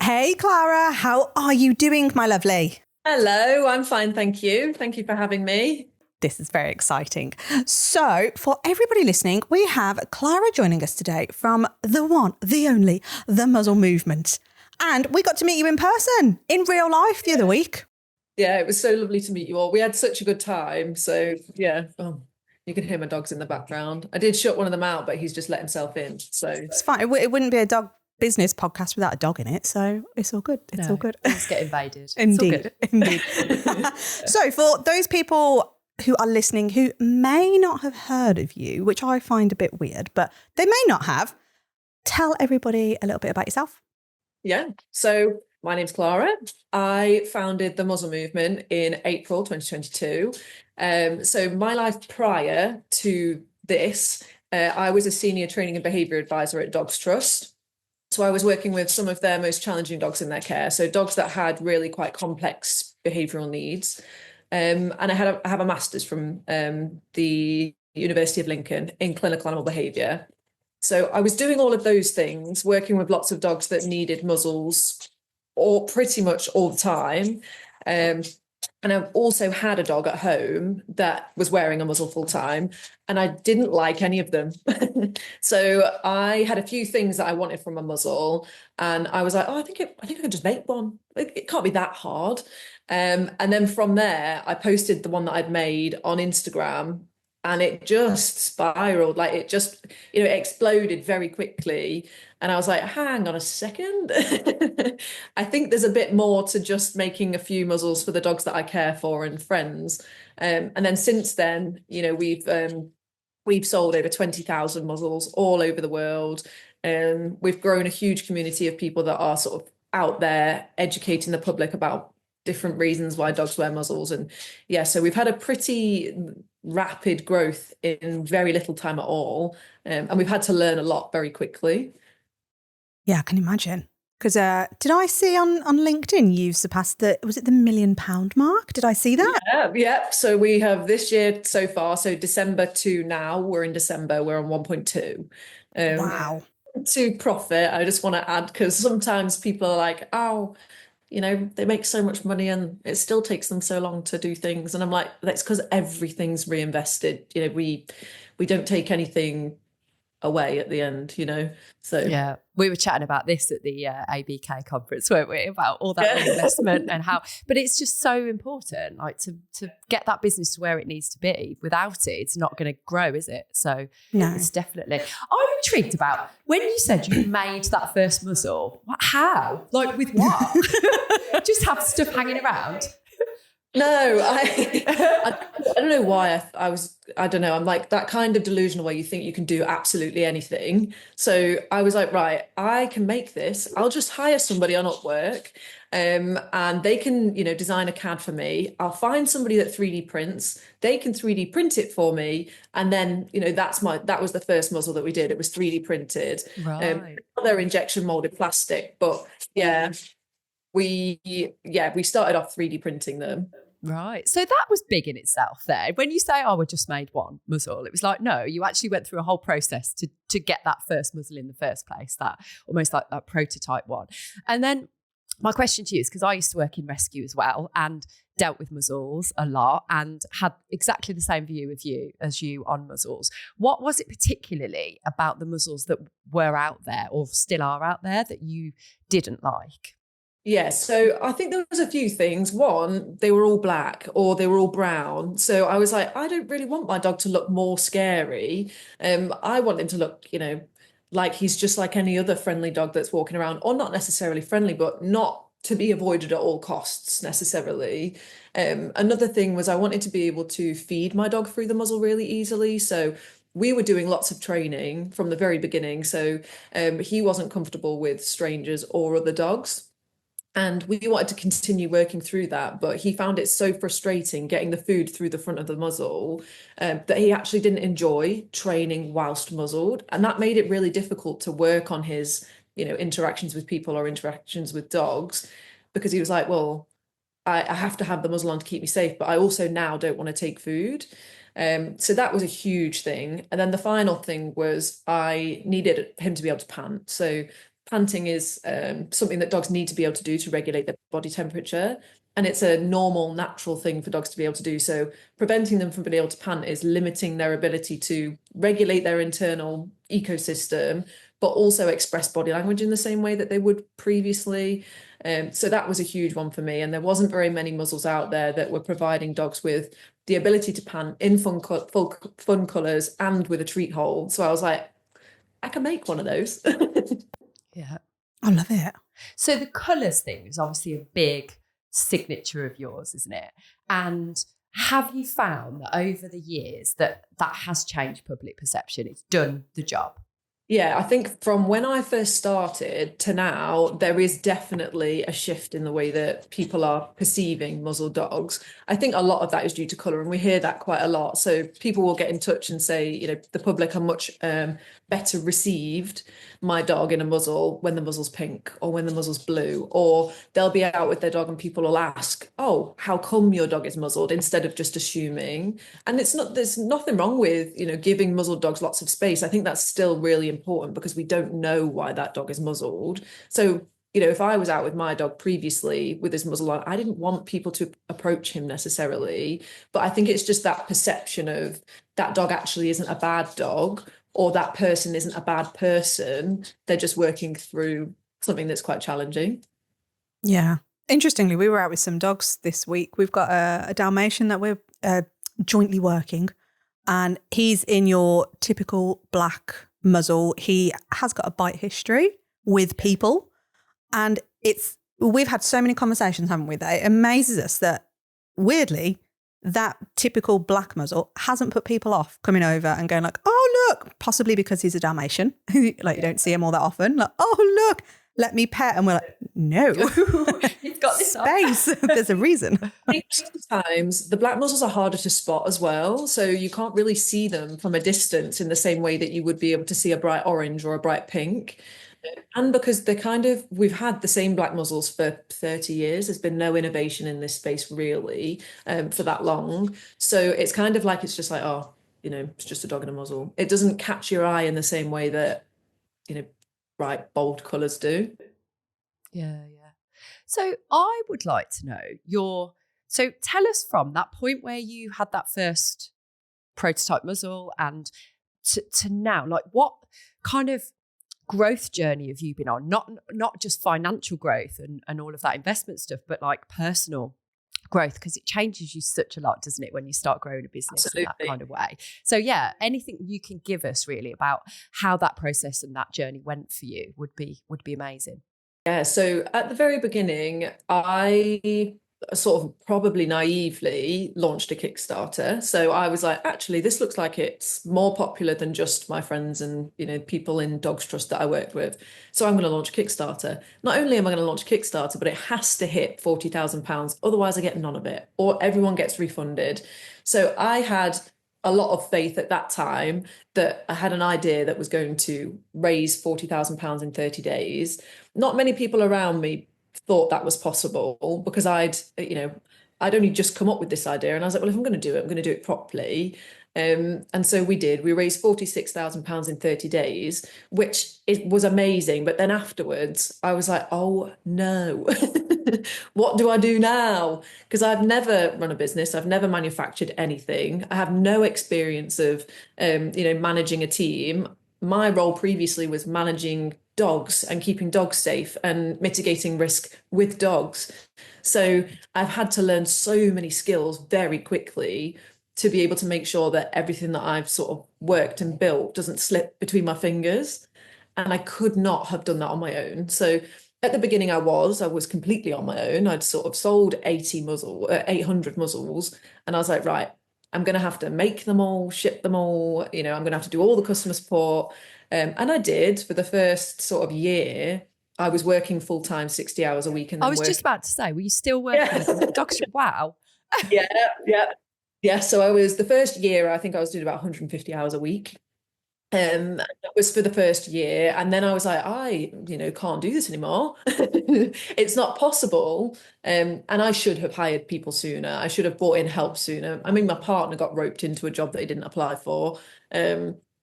Hey, Clara, how are you doing, my lovely? Hello, I'm fine, thank you. Thank you for having me. This is very exciting. So, for everybody listening, we have Clara joining us today from the one, the only, the Muzzle Movement. And we got to meet you in person, in real life the other week. Yeah, it was so lovely to meet you all. We had such a good time. So, yeah, you can hear my dogs in the background. I did shut one of them out, but he's just let himself in. So, It's fine. It wouldn't be a dog business podcast without a dog in it. So, it's all good. It's all good. Let's get invaded. Indeed. Indeed. So, for those people who are listening who may not have heard of you, which I find a bit weird, but they may not have, tell everybody a little bit about yourself. yeah. So, my name's Clara. I founded the Muzzle Movement in April 2022. So, my life prior to this, I was a senior training and behaviour advisor at Dogs Trust. So I was working with some of their most challenging dogs in their care. So dogs that had really quite complex behavioural needs. And I have a master's from the University of Lincoln in clinical animal behaviour. So I was doing all of those things, working with lots of dogs that needed muzzles or pretty much all the time. And I've also had a dog at home that was wearing a muzzle full time, and I didn't like any of them. So I had a few things that I wanted from a muzzle, and I was like, oh, I think I could just make one. It can't be that hard. And then from there, I posted the one that I'd made on Instagram, and it just spiraled. Like it just, it exploded very quickly. And I was like, hang on a second. I think there's a bit more to just making a few muzzles for the dogs that I care for and friends. And then since then, we've sold over 20,000 muzzles all over the world. And we've grown a huge community of people that are sort of out there educating the public about different reasons why dogs wear muzzles. And yeah, so we've had a pretty rapid growth in very little time at all. And we've had to learn a lot very quickly. Yeah, I can imagine. Because did I see on LinkedIn you've surpassed was it the £1 million mark? Did I see that? Yeah. So we have this year so far. So December to now, we're in December, we're on 1.2. Wow. To profit, I just want to add, because sometimes people are like, oh, they make so much money and it still takes them so long to do things. And I'm like, that's because everything's reinvested. We don't take anything away at the end, so yeah, we were chatting about this at the ABK conference, weren't we, about all that investment and how, but it's just so important, like to get that business to where it needs to be. Without it, it's not going to grow, is it? So no. It's definitely. I'm intrigued about when you said you made that first muzzle. How? Like with what? Just have stuff hanging around? No, I don't know why I don't know. I'm like that kind of delusional where you think you can do absolutely anything. So I was like, right, I can make this. I'll just hire somebody on Upwork, and they can, design a CAD for me. I'll find somebody that 3D prints. They can 3D print it for me. And then, that was the first muzzle that we did. It was 3D printed. Right. They're injection molded plastic, but yeah. We started off 3D printing them. Right. So that was big in itself there. When you say, we just made one muzzle, it was like, no, you actually went through a whole process to get that first muzzle in the first place, that almost like that prototype one. And then my question to you is, because I used to work in rescue as well and dealt with muzzles a lot and had exactly the same view of you as you on muzzles. What was it particularly about the muzzles that were out there or still are out there that you didn't like? Yes, so I think there was a few things. One, they were all black or they were all brown. So I was like, I don't really want my dog to look more scary. I want him to look, like he's just like any other friendly dog that's walking around, or not necessarily friendly, but not to be avoided at all costs necessarily. Another thing was I wanted to be able to feed my dog through the muzzle really easily. So we were doing lots of training from the very beginning. So he wasn't comfortable with strangers or other dogs. And we wanted to continue working through that, but he found it so frustrating getting the food through the front of the muzzle that he actually didn't enjoy training whilst muzzled. And that made it really difficult to work on his, interactions with people or interactions with dogs, because he was like, well, I have to have the muzzle on to keep me safe, but I also now don't want to take food. So that was a huge thing. And then the final thing was I needed him to be able to pant. So panting is something that dogs need to be able to do to regulate their body temperature. And it's a normal, natural thing for dogs to be able to do. So preventing them from being able to pant is limiting their ability to regulate their internal ecosystem, but also express body language in the same way that they would previously. So that was a huge one for me. And there wasn't very many muzzles out there that were providing dogs with the ability to pant in fun colours and with a treat hold. So I was like, I can make one of those. Yeah. I love it. So the colours thing is obviously a big signature of yours, isn't it? And have you found that over the years that has changed public perception? It's done the job? Yeah, I think from when I first started to now, there is definitely a shift in the way that people are perceiving muzzled dogs. I think a lot of that is due to colour, and we hear that quite a lot. So people will get in touch and say, you know, the public are much better received my dog in a muzzle when the muzzle's pink or when the muzzle's blue, or they'll be out with their dog and people will ask, oh, how come your dog is muzzled, instead of just assuming. And there's nothing wrong with, you know, giving muzzled dogs lots of space. I think that's still really important because we don't know why that dog is muzzled. So, you know, if I was out with my dog previously with his muzzle on, I didn't want people to approach him necessarily, but I think it's just that perception of that dog actually isn't a bad dog, or that person isn't a bad person. They're just working through something that's quite challenging. Yeah. Interestingly, we were out with some dogs this week. We've got a Dalmatian that we're jointly working, and he's in your typical black muzzle. He has got a bite history with people, and we've had so many conversations, haven't we, that it amazes us that, weirdly, that typical black muzzle hasn't put people off coming over and going like, oh, look, possibly because he's a Dalmatian. Like, you don't see him all that often. Like, oh, look, let me pet. And we're like, no, He's got this space. There's a reason. I think sometimes the black muzzles are harder to spot as well. So you can't really see them from a distance in the same way that you would be able to see a bright orange or a bright pink. And because we've had the same black muzzles for 30 years. There's been no innovation in this space really for that long. So it's kind of like, it's just like, oh, you know, it's just a dog in a muzzle. It doesn't catch your eye in the same way that, you know, bright, bold colours do. Yeah. So I would like to know so tell us from that point where you had that first prototype muzzle and to now, like what kind of growth journey have you been on? Not just financial growth and all of that investment stuff, but like personal growth, because it changes you such a lot, doesn't it, when you start growing a business in that kind of way. So yeah, anything you can give us really about how that process and that journey went for you would be amazing. Yeah, so at the very beginning, I sort of probably naively launched a Kickstarter. So I was like, actually, this looks like it's more popular than just my friends and, you know, people in Dogs Trust that I worked with. So I'm going to launch a Kickstarter. Not only am I going to launch a Kickstarter, but it has to hit £40,000. Otherwise I get none of it, or everyone gets refunded. So I had a lot of faith at that time that I had an idea that was going to raise £40,000 in 30 days. Not many people around me thought that was possible because I'd only just come up with this idea, and I was like, well, if I'm going to do it, I'm going to do it properly. And so we did. We raised £46,000 in 30 days, which was amazing. But then afterwards, I was like, oh no, what do I do now? Because I've never run a business. I've never manufactured anything. I have no experience of, managing a team. My role previously was managing dogs and keeping dogs safe and mitigating risk with dogs. So I've had to learn so many skills very quickly to be able to make sure that everything that I've sort of worked and built doesn't slip between my fingers. And I could not have done that on my own. So at the beginning, I was completely on my own. I'd sort of sold 800 muzzles. And I was like, right, I'm going to have to make them all, ship them all. I'm going to have to do all the customer support. And I did for the first sort of year. I was working full time, 60 hours a week. And I was just about to say, were you still working? Yeah. Dogs, wow. Yeah. So I was, the first year, I think I was doing about 150 hours a week. That was for the first year. And then I was like, I can't do this anymore. It's not possible. And I should have hired people sooner. I should have brought in help sooner. I mean, my partner got roped into a job that he didn't apply for.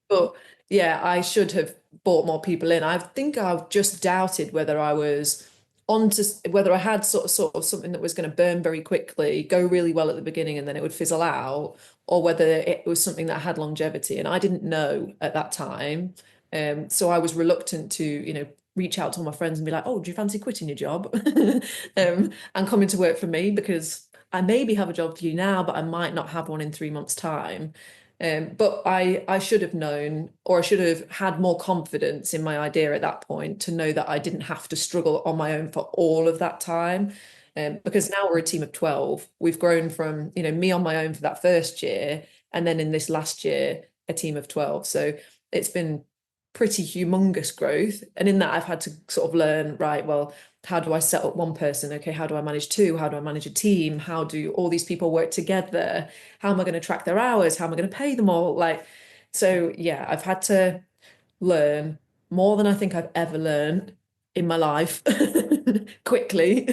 But yeah, I should have brought more people in. I think I've just doubted whether I was whether I had sort of something that was going to burn very quickly, go really well at the beginning, and then it would fizzle out, or whether it was something that had longevity. And I didn't know at that time. So I was reluctant to, reach out to all my friends and be like, oh, do you fancy quitting your job and coming to work for me? Because I maybe have a job for you now, but I might not have one in 3 months' time. But I should have known, or I should have had more confidence in my idea at that point to know that I didn't have to struggle on my own for all of that time. Because now we're a team of 12. We've grown from, me on my own for that first year, and then in this last year, a team of 12. So it's been pretty humongous growth. And in that, I've had to sort of learn, right, well, how do I set up one person? Okay, how do I manage two? How do I manage a team? How do all these people work together? How am I going to track their hours? How am I going to pay them all? So yeah, I've had to learn more than I think I've ever learned in my life quickly.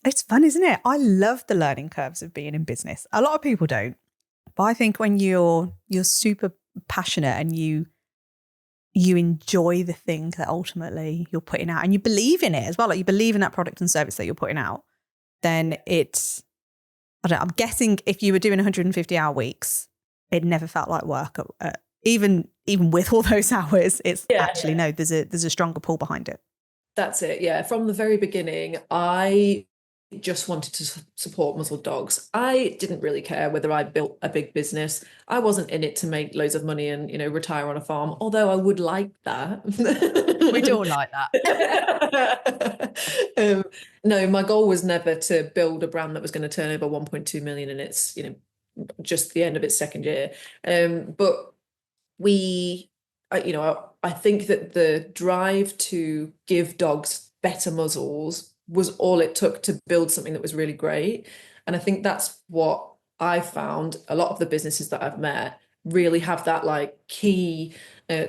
It's fun, isn't it? I love the learning curves of being in business. A lot of people don't, but I think when you're super passionate and you enjoy the thing that ultimately you're putting out, and you believe in it as well, like you believe in that product and service that you're putting out, then I'm guessing if you were doing 150-hour weeks, it never felt like work. Even with all those hours, it's no, there's a stronger pull behind it. That's it. Yeah. From the very beginning, I just wanted to support muzzled dogs. I didn't really care whether I built a big business. I wasn't in it to make loads of money and, retire on a farm, although I would like that. We'd all like that. No, my goal was never to build a brand that was going to turn over 1.2 million in its, just the end of its second year. But I think that the drive to give dogs better muzzles was all it took to build something that was really great. And I think that's what I found. A lot of the businesses that I've met really have that key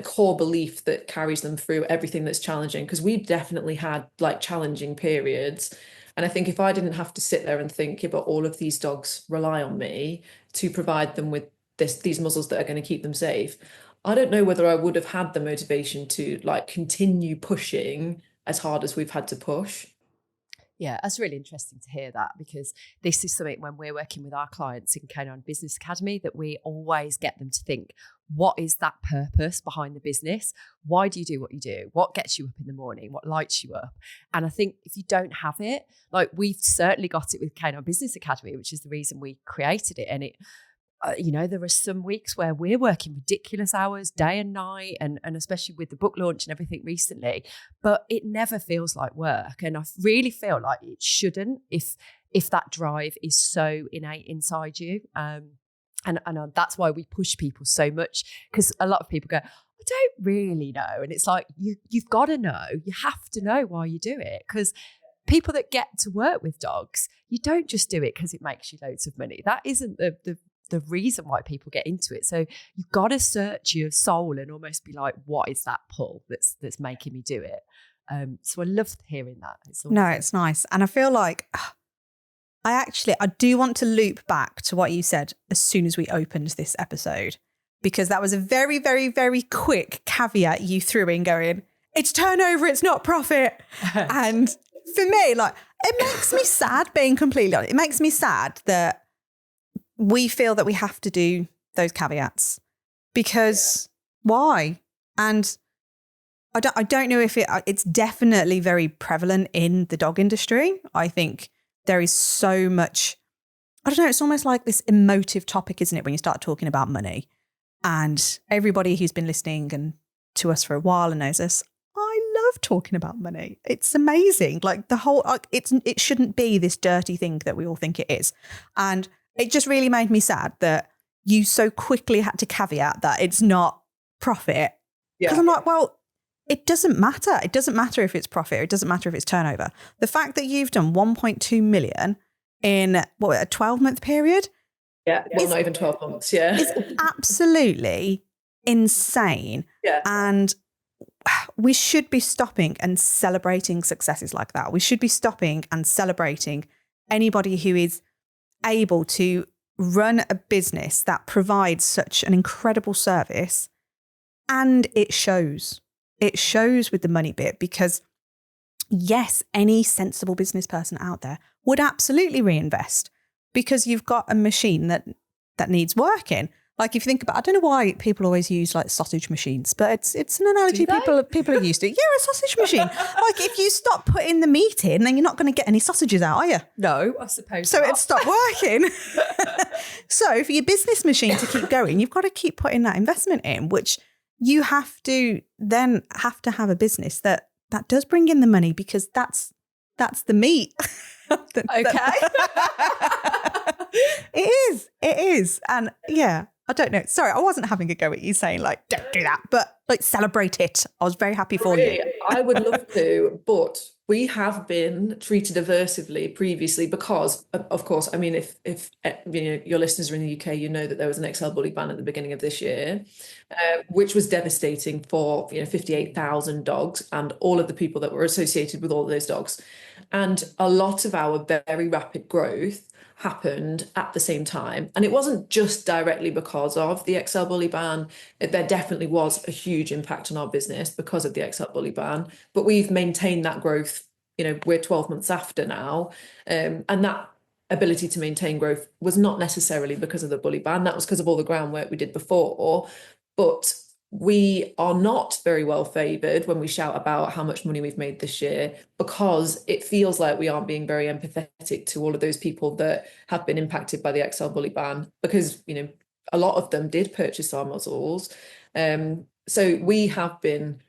core belief that carries them through everything that's challenging, because we definitely had challenging periods. And I think if I didn't have to sit there and think, but all of these dogs rely on me to provide them with these muzzles that are going to keep them safe, I don't know whether I would have had the motivation to continue pushing as hard as we've had to push. Yeah, that's really interesting to hear that, because this is something when we're working with our clients in Canine Business Academy that we always get them to think, what is that purpose behind the business? Why do you do what you do? What gets you up in the morning? What lights you up? And I think if you don't have it, we've certainly got it with Canine Business Academy, which is the reason we created it. And it, there are some weeks where we're working ridiculous hours, day and night, and especially with the book launch and everything recently, but it never feels like work. And I really feel like it shouldn't if that drive is so innate inside you. And that's why we push people so much, because a lot of people go, I don't really know. And it's like, you've got to know. You have to know why you do it, because people that get to work with dogs, you don't just do it because it makes you loads of money. That isn't the reason why people get into it. So you've got to search your soul and almost be like, what is that pull that's making me do it? So I love hearing that. It's nice. And I feel like I do want to loop back to what you said as soon as we opened this episode, because that was a very, very, very quick caveat you threw in going, it's turnover, it's not profit. And for me, it makes me sad, being completely honest. It makes me sad that we feel that we have to do those caveats, because why? And I don't know if it's definitely very prevalent in the dog industry. I think there is so much, I don't know, it's almost like this emotive topic, isn't it, when you start talking about money? And everybody who's been listening and to us for a while and knows us, I love talking about money. It's amazing. The whole, it shouldn't be this dirty thing that we all think it is. And it just really made me sad that you so quickly had to caveat that it's not profit. Because I'm like, well, it doesn't matter. It doesn't matter if it's profit, or it doesn't matter if it's turnover. The fact that you've done 1.2 million in a 12-month period. Yeah, well, not even 12 months. Yeah. It's absolutely insane. Yeah. And we should be stopping and celebrating successes like that. We should be stopping and celebrating anybody who is able to run a business that provides such an incredible service And it shows. It shows with the money bit because, yes, any sensible business person out there would absolutely reinvest because you've got a machine that needs working. Like if you think about, I don't know why people always use like sausage machines, but it's an analogy people are used to. Yeah, a sausage machine. Like if you stop putting the meat in, then you're not going to get any sausages out, are you? No, I suppose So not. it stopped working. So for your business machine to keep going, you've got to keep putting that investment in, which you have to have a business that does bring in the money because that's the meat. Okay. It is. And yeah, I don't know. Sorry, I wasn't having a go at you saying like, don't do that, but like celebrate it. I was very happy for you. I would love to, but we have been treated aversively previously because, of course, I mean, if your listeners are in the UK, you know that there was an XL bully ban at the beginning of this year, which was devastating for 58,000 dogs and all of the people that were associated with all of those dogs. And a lot of our very rapid growth happened at the same time. And it wasn't just directly because of the XL bully ban. There definitely was a huge impact on our business because of the XL bully ban, but we've maintained that growth. We're 12 months after now. And that ability to maintain growth was not necessarily because of the bully ban. That was because of all the groundwork we did before. But we are not very well favoured when we shout about how much money we've made this year because it feels like we aren't being very empathetic to all of those people that have been impacted by the XL bully ban because, a lot of them did purchase our muzzles. So we have been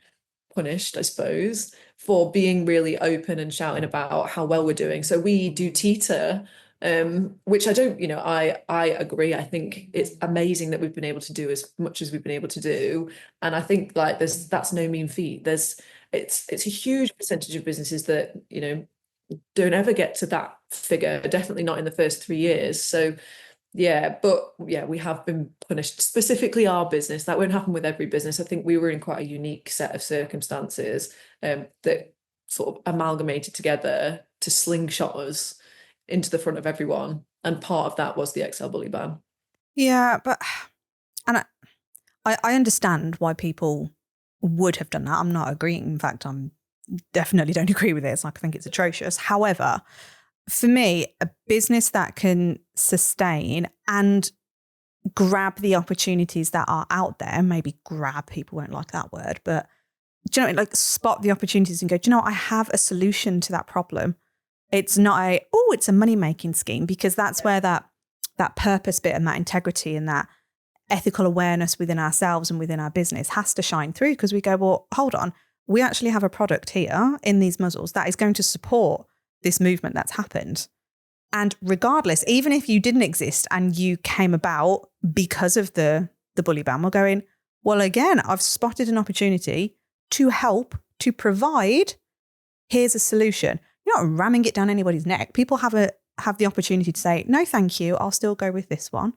punished, I suppose, for being really open and shouting about how well we're doing. So we do teeter, which I don't, I agree. I think it's amazing that we've been able to do as much as we've been able to do. And I think like that's no mean feat. It's a huge percentage of businesses that, don't ever get to that figure, definitely not in the first 3 years. So yeah, but yeah, we have been punished, specifically our business. That won't happen with every business. I think we were in quite a unique set of circumstances that sort of amalgamated together to slingshot us into the front of everyone. And part of that was the XL bully ban. Yeah, but and I understand why people would have done that. I'm not agreeing. In fact, I'm definitely don't agree with it. It's like I think it's atrocious. However, for me, a business that can sustain and grab the opportunities that are out there, maybe grab, people won't like that word, but do you know, like spot the opportunities and go, do you know what? I have a solution to that problem. It's not it's a money-making scheme, because that's where that purpose bit and that integrity and that ethical awareness within ourselves and within our business has to shine through, because we go, well, hold on, we actually have a product here in these muzzles that is going to support this movement that's happened. And regardless, even if you didn't exist and you came about because of the bully ban, we're going, well, again, I've spotted an opportunity to help, to provide, here's a solution. You're not ramming it down anybody's neck. People have the opportunity to say, no, thank you, I'll still go with this one.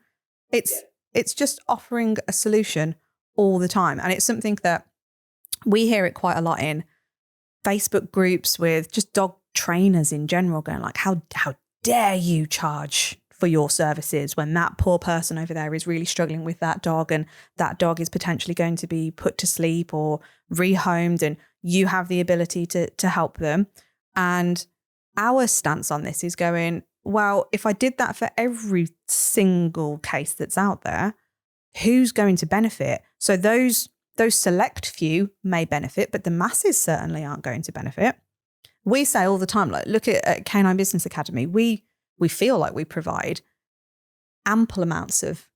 It's just offering a solution all the time. And it's something that we hear it quite a lot in Facebook groups with just dog trainers in general, going like, how dare you charge for your services when that poor person over there is really struggling with that dog, and that dog is potentially going to be put to sleep or rehomed, and you have the ability to help them. And our stance on this is going, well, if I did that for every single case that's out there, who's going to benefit? So those select few may benefit, but the masses certainly aren't going to benefit. We say all the time, like, look at Canine Business Academy. We feel like we provide ample amounts of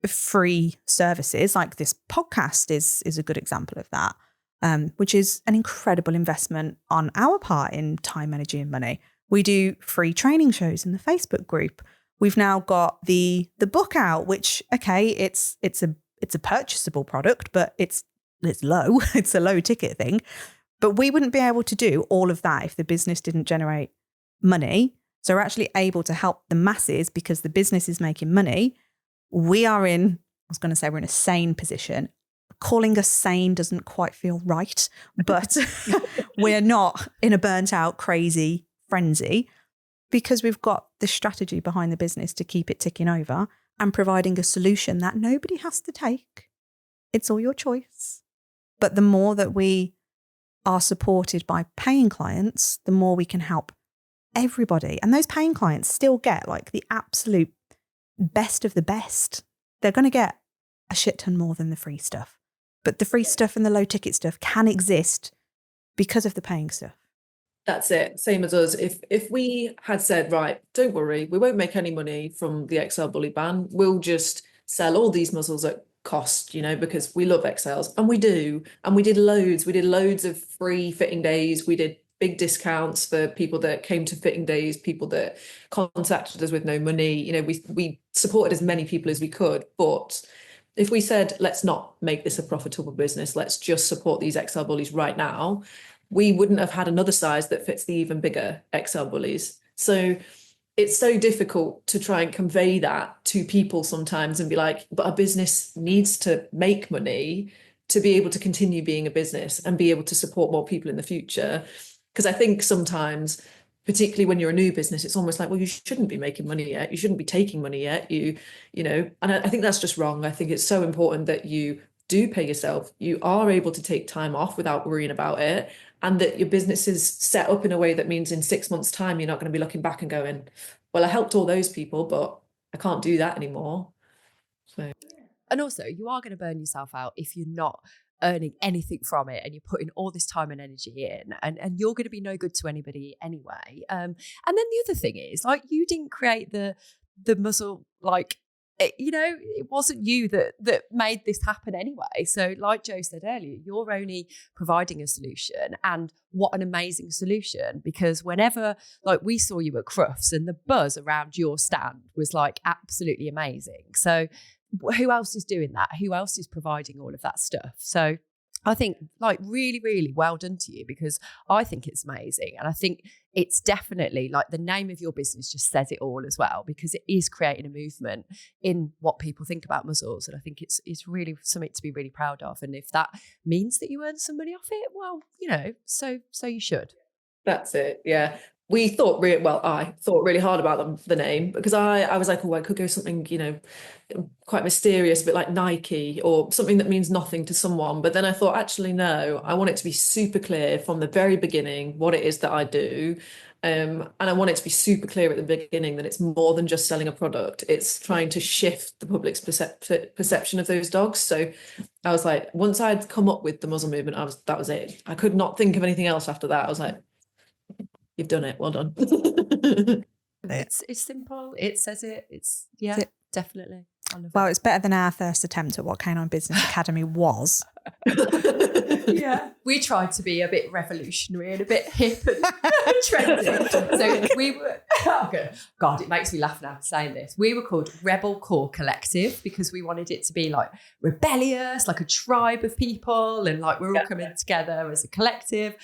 free services. Like this podcast is a good example of that, which is an incredible investment on our part in time, energy, and money. We do free training shows in the Facebook group. We've now got the book out, which, okay, it's a purchasable product, but it's low. It's a low ticket thing. But we wouldn't be able to do all of that if the business didn't generate money. So we're actually able to help the masses because the business is making money. We're in a sane position. Calling us sane doesn't quite feel right, but we're not in a burnt out, crazy frenzy, because we've got the strategy behind the business to keep it ticking over and providing a solution that nobody has to take. It's all your choice. But the more that we are supported by paying clients, the more we can help everybody. And those paying clients still get like the absolute best of the best. They're going to get a shit ton more than the free stuff. But the free stuff and the low ticket stuff can exist because of the paying stuff. That's it. Same as us. If we had said, right, don't worry, we won't make any money from the XL bully ban. We'll just sell all these muzzles at cost, because we love XLs, and we do. And we did loads. We did loads of free fitting days. We did big discounts for people that came to fitting days, people that contacted us with no money. We supported as many people as we could. But if we said, let's not make this a profitable business, let's just support these XL bullies right now, we wouldn't have had another size that fits the even bigger XL bullies. So it's so difficult to try and convey that to people sometimes and be like, but a business needs to make money to be able to continue being a business and be able to support more people in the future. Because I think sometimes, particularly when you're a new business, it's almost like, well, you shouldn't be making money yet. You shouldn't be taking money yet. And I think that's just wrong. I think it's so important that you do pay yourself. You are able to take time off without worrying about it. And that your business is set up in a way that means in 6 months' time, you're not going to be looking back and going, well, I helped all those people, but I can't do that anymore. So. And also, you are going to burn yourself out if you're not earning anything from it and you're putting all this time and energy in, and you're going to be no good to anybody anyway. And then the other thing is, like, you didn't create the muzzle, like, it wasn't you that made this happen anyway. So like Joe said earlier, you're only providing a solution, and what an amazing solution, because whenever, like, we saw you at Crufts and the buzz around your stand was like absolutely amazing. So who else is doing that? Who else is providing all of that stuff? So I think, like, really, really well done to you, because I think it's amazing. And I think it's definitely, like, the name of your business just says it all as well, because it is creating a movement in what people think about muzzles. And I think it's really something to be really proud of. And if that means that you earn some money off it, well, so you should. That's it. Yeah. I thought really hard about the name, because I was like, oh, I could go something, quite mysterious, a bit like Nike, or something that means nothing to someone. But then I thought, actually, no, I want it to be super clear from the very beginning what it is that I do. And I want it to be super clear at the beginning that it's more than just selling a product. It's trying to shift the public's perception of those dogs. So I was like, once I'd come up with the muzzle movement, that was it. I could not think of anything else after that. I was like, you've done it. Well done. It's simple. It says it. Definitely. Well, it's better than our first attempt at what Canine Business Academy was. Yeah. We tried to be a bit revolutionary and a bit hip and trendy. So we were, God, it makes me laugh now saying this. We were called Rebel Core Collective because we wanted it to be like rebellious, like a tribe of people, and like we're all coming together as a collective.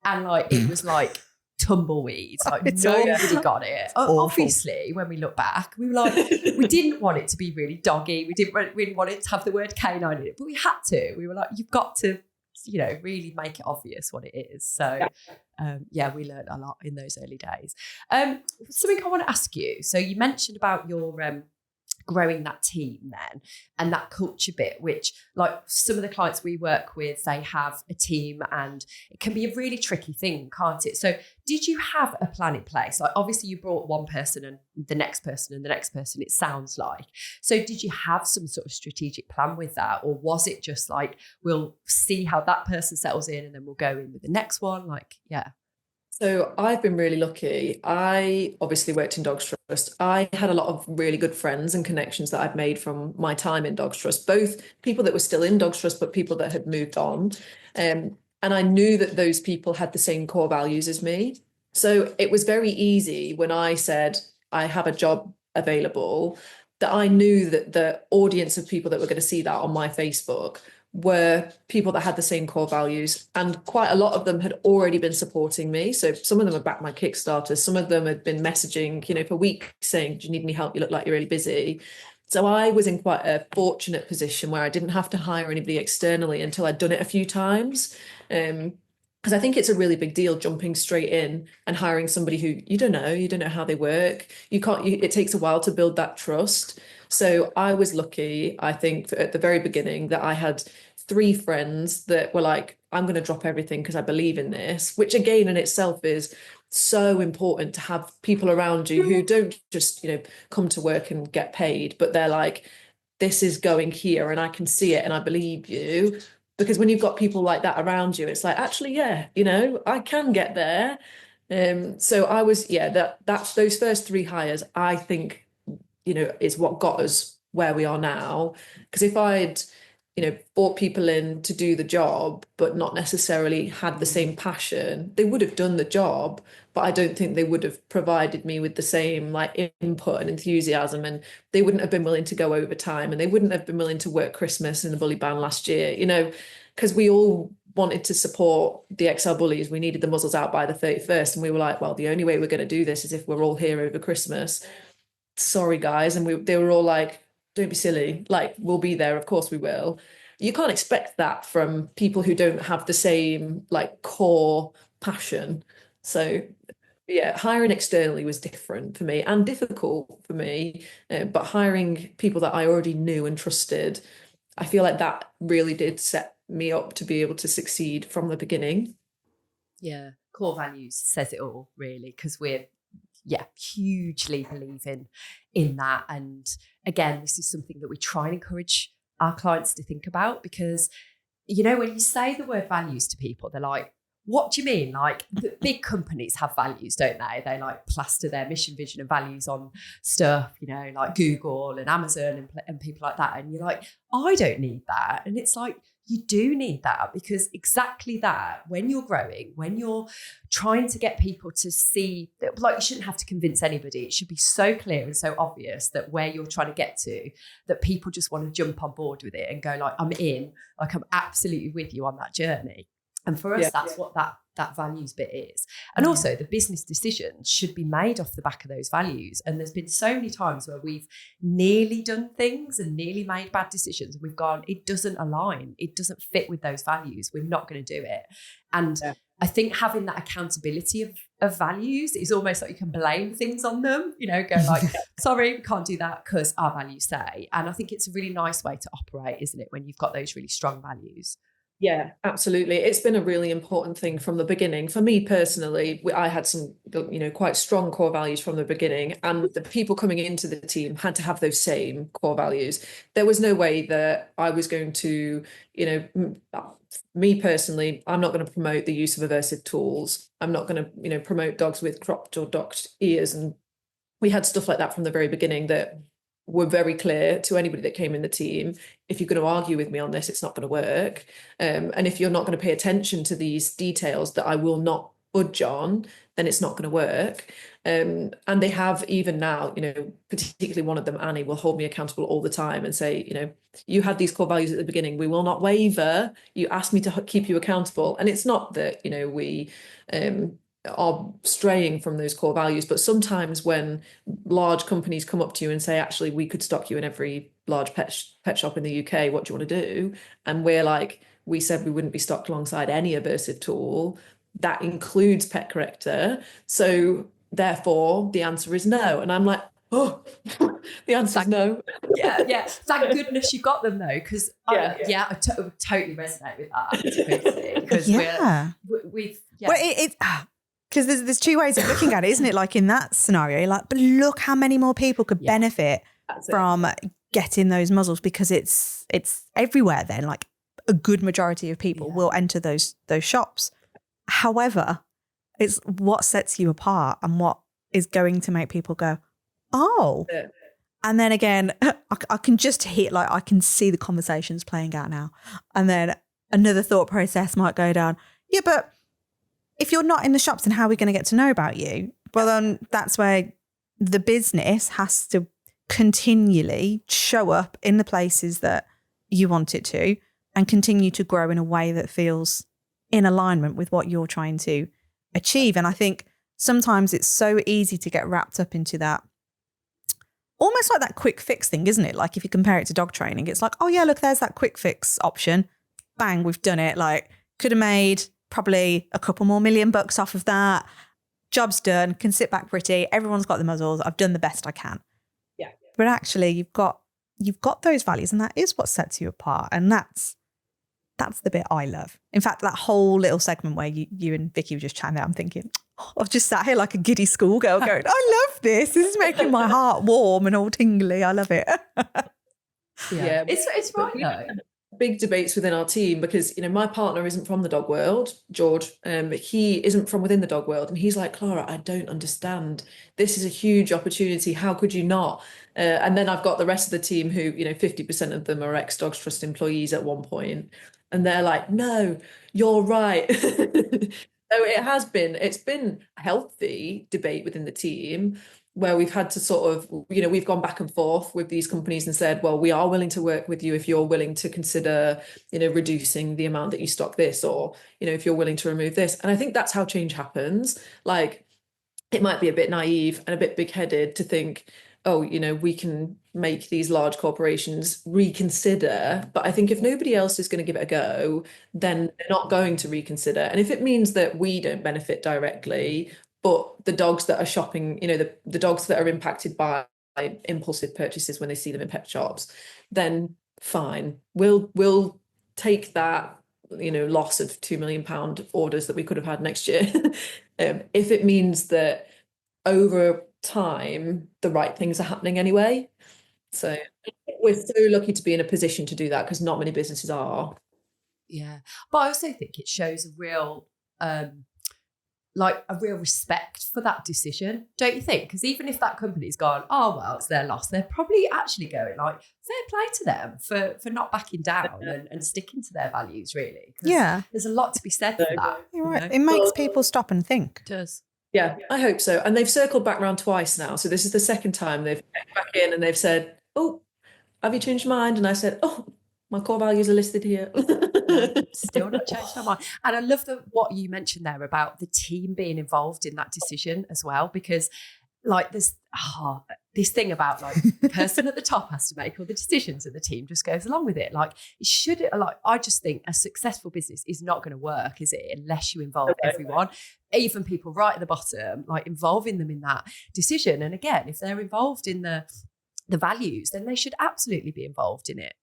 And like it was like tumbleweeds, like nobody got it. Obviously, when we look back, we were like, we didn't want it to be really doggy. We didn't really want it to have the word canine in it, but we had to. We were like, you've got to, really make it obvious what it is. So, we learned a lot in those early days. Something I want to ask you. So you mentioned about your growing that team then and that culture bit, which, like, some of the clients we work with, they have a team and it can be a really tricky thing, can't it? So did you have a plan in place? Like, obviously you brought one person and the next person and the next person, it sounds like. So did you have some sort of strategic plan with that? Or was it just like, we'll see how that person settles in and then we'll go in with the next one? Like, yeah. So I've been really lucky. I obviously worked in Dogs Trust. I had a lot of really good friends and connections that I've made from my time in Dogs Trust, both people that were still in Dogs Trust, but people that had moved on. And I knew that those people had the same core values as me. So it was very easy when I said I have a job available, that I knew that the audience of people that were going to see that on my Facebook were people that had the same core values, and quite a lot of them had already been supporting me. So some of them had backed my Kickstarter, some of them had been messaging, for weeks saying, do you need any help? You look like you're really busy. So I was in quite a fortunate position where I didn't have to hire anybody externally until I'd done it a few times. Because I think it's a really big deal jumping straight in and hiring somebody who you don't know how they work. It takes a while to build that trust. So I was lucky, I think, at the very beginning that I had 3 friends that were like, I'm going to drop everything because I believe in this, which again in itself is so important to have people around you who don't just, come to work and get paid, but they're like, this is going here and I can see it and I believe you. Because when you've got people like that around you, it's like, actually, yeah, I can get there. So I was, that's those first 3 hires, I think, is what got us where we are now. Because if I'd, brought people in to do the job, but not necessarily had the same passion, they would have done the job, but I don't think they would have provided me with the same like input and enthusiasm, and they wouldn't have been willing to go overtime, and they wouldn't have been willing to work Christmas in the bully band last year, because we all wanted to support the XL bullies. We needed the muzzles out by the 31st, and we were like, well, the only way we're going to do this is if we're all here over Christmas. Sorry, guys. And they were all like, don't be silly. Like, we'll be there. Of course we will. You can't expect that from people who don't have the same like core passion. So yeah, hiring externally was different for me and difficult for me. But hiring people that I already knew and trusted, I feel like that really did set me up to be able to succeed from the beginning. Yeah, core values says it all, really, because we're hugely believing in that. And again, this is something that we try and encourage our clients to think about, because when you say the word values to people, they're like, what do you mean? Like, the big companies have values, don't they? They like plaster their mission, vision and values on stuff, like Google and Amazon and people like that. And you're like, I don't need that. And it's like, you do need that, because exactly that, when you're growing, when you're trying to get people to see that, like, you shouldn't have to convince anybody. It should be so clear and so obvious that where you're trying to get to, that people just want to jump on board with it and go like, I'm in, like, I'm absolutely with you on that journey. And for us, that's what that values bit is. And also the business decisions should be made off the back of those values. And there's been so many times where we've nearly done things and nearly made bad decisions, and we've gone, it doesn't align. It doesn't fit with those values. We're not going to do it. And I think having that accountability of values is almost like you can blame things on them, go like, sorry, we can't do that because our values say. And I think it's a really nice way to operate, isn't it, when you've got those really strong values? Yeah, absolutely. It's been a really important thing from the beginning. For me personally, I had some, quite strong core values from the beginning, and the people coming into the team had to have those same core values. There was no way that I was going to, me personally, I'm not going to promote the use of aversive tools. I'm not going to, promote dogs with cropped or docked ears. And we had stuff like that from the very beginning that were very clear to anybody that came in the team. If you're going to argue with me on this, it's not going to work. And if you're not going to pay attention to these details that I will not budge on, then it's not going to work. And they have, even now, particularly one of them, Annie, will hold me accountable all the time and say, you had these core values at the beginning. We will not waver. You asked me to keep you accountable. And it's not that, we are straying from those core values, but sometimes when large companies come up to you and say, actually, we could stock you in every large pet shop in the UK, what do you want to do? And we're like, we said we wouldn't be stocked alongside any aversive tool that includes pet corrector, so therefore the answer is no. And I'm like, oh, the answer is no. Yeah. Thank goodness you got them though, because I totally resonate with that, because we've well, because there's 2 ways of looking at it, isn't it? Like in that scenario, you're like, but look how many more people could benefit from getting those muzzles, because it's everywhere then. Like a good majority of people will enter those shops. However, it's what sets you apart and what is going to make people go, oh. Yeah. And then again, I can just hear, like, I can see the conversations playing out now. And then another thought process might go down, yeah, but if you're not in the shops, then how are we going to get to know about you? Well, then that's where the business has to continually show up in the places that you want it to and continue to grow in a way that feels in alignment with what you're trying to achieve. And I think sometimes it's so easy to get wrapped up into that, almost like that quick fix thing, isn't it? Like if you compare it to dog training, it's like, oh yeah, look, there's that quick fix option. Bang, we've done it. Like could have made probably a couple more $1 million off of that. Job's done, can sit back pretty. Everyone's got the muzzles. I've done the best I can. But actually you've got those values, and that is what sets you apart. And that's That's the bit I love. In fact, that whole little segment where you and Vicky were just chatting there, I'm thinking, I've just sat here like a giddy schoolgirl going, I love this. This is making my heart warm and all tingly. I love it. Yeah, It's right though. Big debates within our team because, my partner isn't from the dog world, George. He isn't from within the dog world. And he's like, Clara, I don't understand. This is a huge opportunity. How could you not? And then I've got the rest of the team who, 50% of them are ex-Dogs Trust employees at one point. And they're like, no, you're right. So it's been a healthy debate within the team where we've had to sort of, we've gone back and forth with these companies and said, well, we are willing to work with you if you're willing to consider, reducing the amount that you stock this, or, if you're willing to remove this. And I think that's how change happens. Like, it might be a bit naive and a bit big-headed to think, oh, we can make these large corporations reconsider. But I think if nobody else is going to give it a go, then they're not going to reconsider. And if it means that we don't benefit directly, but the dogs that are shopping, the dogs that are impacted by impulsive purchases when they see them in pet shops, then fine. We'll take that, loss of £2 million orders that we could have had next year. If it means that over time, the right things are happening anyway. So we're so lucky to be in a position to do that because not many businesses are. Yeah. But I also think it shows a real respect for that decision, don't you think? Because even if that company's gone, oh, well, it's their loss, they're probably actually going like, fair play to them for not backing down and sticking to their values, really. Yeah. There's a lot to be said for that. You're right. It makes people stop and think. It does. Yeah, I hope so. And they've circled back around twice now. So this is the second time they've checked back in and they've said, oh, have you changed your mind? And I said, oh, my core values are listed here. Still not changed my mind. And I love what you mentioned there about the team being involved in that decision as well, because like this thing about like the person at the top has to make all the decisions and the team just goes along with it. Like I just think a successful business is not going to work, is it, unless you involve everyone, even people right at the bottom, like involving them in that decision. And again, if they're involved in the values, then they should absolutely be involved in it.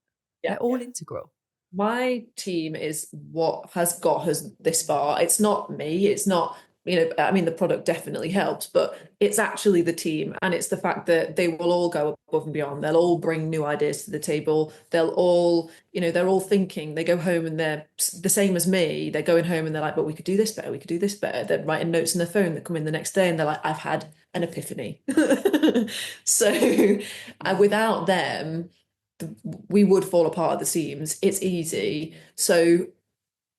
They're all integral. My team is what has got us this far. It's not me. It's not, the product definitely helps, but it's actually the team. And it's the fact that they will all go above and beyond. They'll all bring new ideas to the table. They'll all, they're all thinking. They go home and they're the same as me. They're going home and they're like, but we could do this better. We could do this better. They're writing notes on their phone that come in the next day and they're like, I've had an epiphany. So without them, we would fall apart at the seams. It's easy. So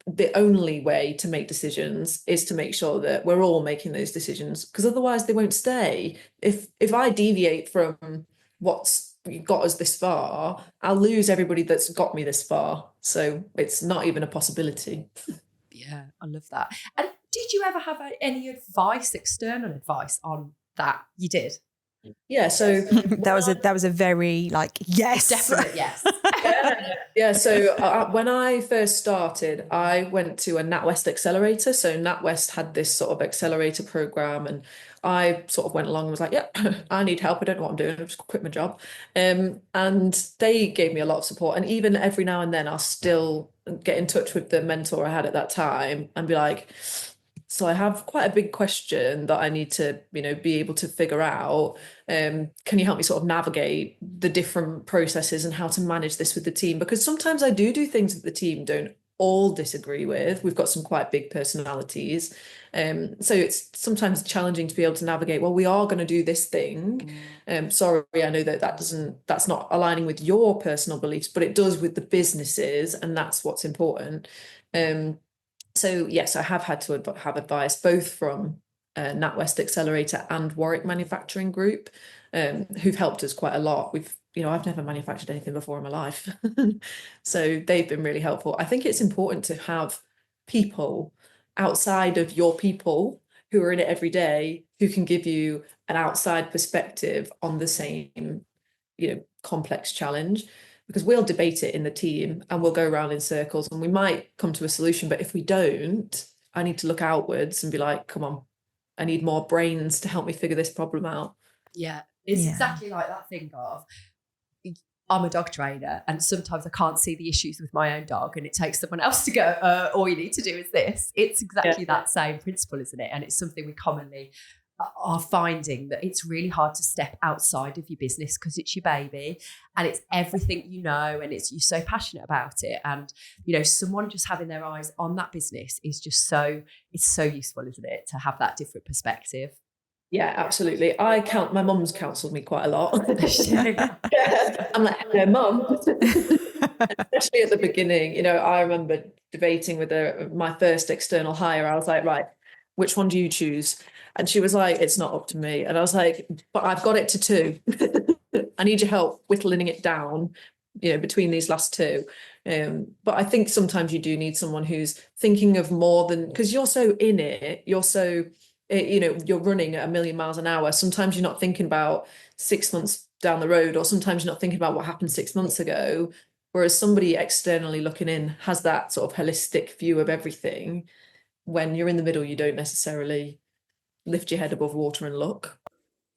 the only way to make decisions is to make sure that we're all making those decisions, because otherwise they won't stay. If I deviate from what's got us this far, I'll lose everybody that's got me this far. So it's not even a possibility. Yeah, I love that. And did you ever have any advice, external advice on that? You did? Yeah, so that was a very yes, definite yes. Yeah. So when I first started, I went to a NatWest accelerator. So NatWest had this sort of accelerator program, and I sort of went along and was like, yeah, I need help. I don't know what I'm doing. I've just quit my job. And they gave me a lot of support. And even every now and then, I'll still get in touch with the mentor I had at that time and be like, so I have quite a big question that I need to, be able to figure out. Can you help me sort of navigate the different processes and how to manage this with the team? Because sometimes I do things that the team don't all disagree with. We've got some quite big personalities. So it's sometimes challenging to be able to navigate, well, we are going to do this thing. Sorry, I know that's not aligning with your personal beliefs, but it does with the businesses, and that's what's important. So yes, I have had to have advice both from NatWest Accelerator and Warwick Manufacturing Group, who've helped us quite a lot. I've never manufactured anything before in my life. So they've been really helpful. I think it's important to have people outside of your people who are in it every day, who can give you an outside perspective on the same, complex challenge. Because we'll debate it in the team and we'll go around in circles and we might come to a solution. But if we don't, I need to look outwards and be like, come on, I need more brains to help me figure this problem out. Yeah, it's exactly like that thing of, I'm a dog trainer and sometimes I can't see the issues with my own dog and it takes someone else to go, all you need to do is this. It's exactly that same principle, isn't it? And it's something we commonly are finding, that it's really hard to step outside of your business because it's your baby and it's everything you know, and you're so passionate about it. And, you know, someone just having their eyes on that business is just it's so useful, isn't it, to have that different perspective. Yeah, absolutely. My mum's counselled me quite a lot. I'm like, hello, mum. Especially at the beginning, you know, I remember debating with my first external hire. I was like, right, which one do you choose? And she was like, it's not up to me. And I was like, but I've got it to 2. I need your help whittling it down, you know, between these last 2. But I think sometimes you do need someone who's thinking of more than, because you're so in it, you're so, you know, you're running at 1,000,000 miles an hour. Sometimes you're not thinking about 6 months down the road, or sometimes you're not thinking about what happened 6 months ago. Whereas somebody externally looking in has that sort of holistic view of everything. When you're in the middle, you don't necessarily lift your head above water and look.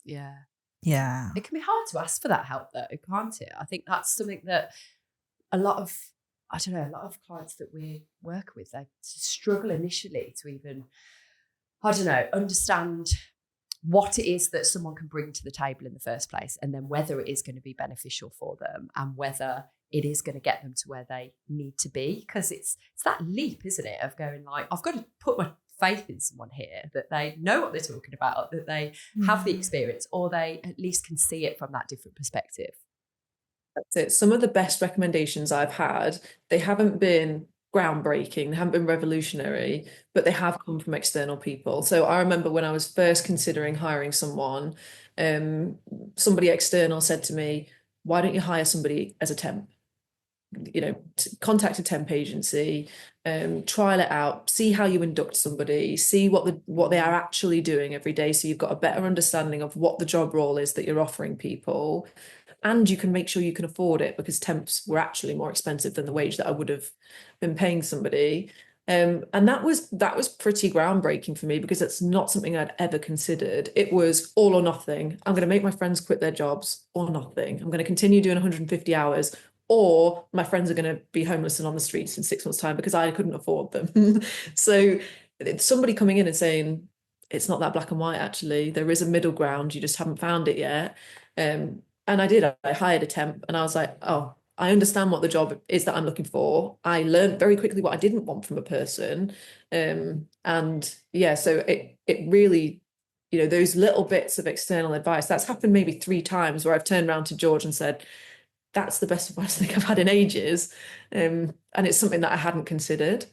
Yeah. Yeah. It can be hard to ask for that help though, can't it? I think that's something that a lot of clients that we work with, they struggle initially to even, understand what it is that someone can bring to the table in the first place, and then whether it is going to be beneficial for them and whether it is going to get them to where they need to be. Because it's that leap, isn't it, of going like, I've got to put my faith in someone here, that they know what they're talking about, that they have the experience, or they at least can see it from that different perspective. That's it. Some of the best recommendations I've had, they haven't been groundbreaking, they haven't been revolutionary, but they have come from external people. So I remember when I was first considering hiring someone, somebody external said to me, why don't you hire somebody as a temp? You know, contact a temp agency, trial it out, see how you induct somebody, see what they are actually doing every day, so you've got a better understanding of what the job role is that you're offering people, and you can make sure you can afford it, because temps were actually more expensive than the wage that I would have been paying somebody. And that was pretty groundbreaking for me, because it's not something I'd ever considered. It was all or nothing. I'm going to make my friends quit their jobs, or nothing. I'm going to continue doing 150 hours, or my friends are going to be homeless and on the streets in 6 months' time because I couldn't afford them. So it's somebody coming in and saying, it's not that black and white, actually. There is a middle ground. You just haven't found it yet. And I did. I hired a temp, and I was like, oh, I understand what the job is that I'm looking for. I learned very quickly what I didn't want from a person. And yeah, so it really, you know, those little bits of external advice, that's happened maybe 3 times where I've turned around to George and said, that's the best advice I think I've had in ages. And it's something that I hadn't considered.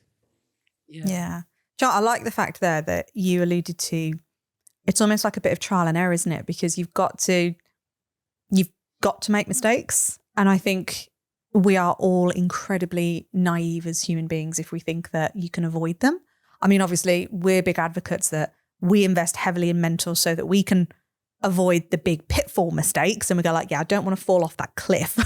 Yeah. John, I like the fact there that you alluded to, it's almost like a bit of trial and error, isn't it? Because you've got to make mistakes. And I think we are all incredibly naive as human beings if we think that you can avoid them. I mean, obviously, we're big advocates that we invest heavily in mentors so that we can avoid the big pitfall mistakes. And we go like, yeah, I don't want to fall off that cliff.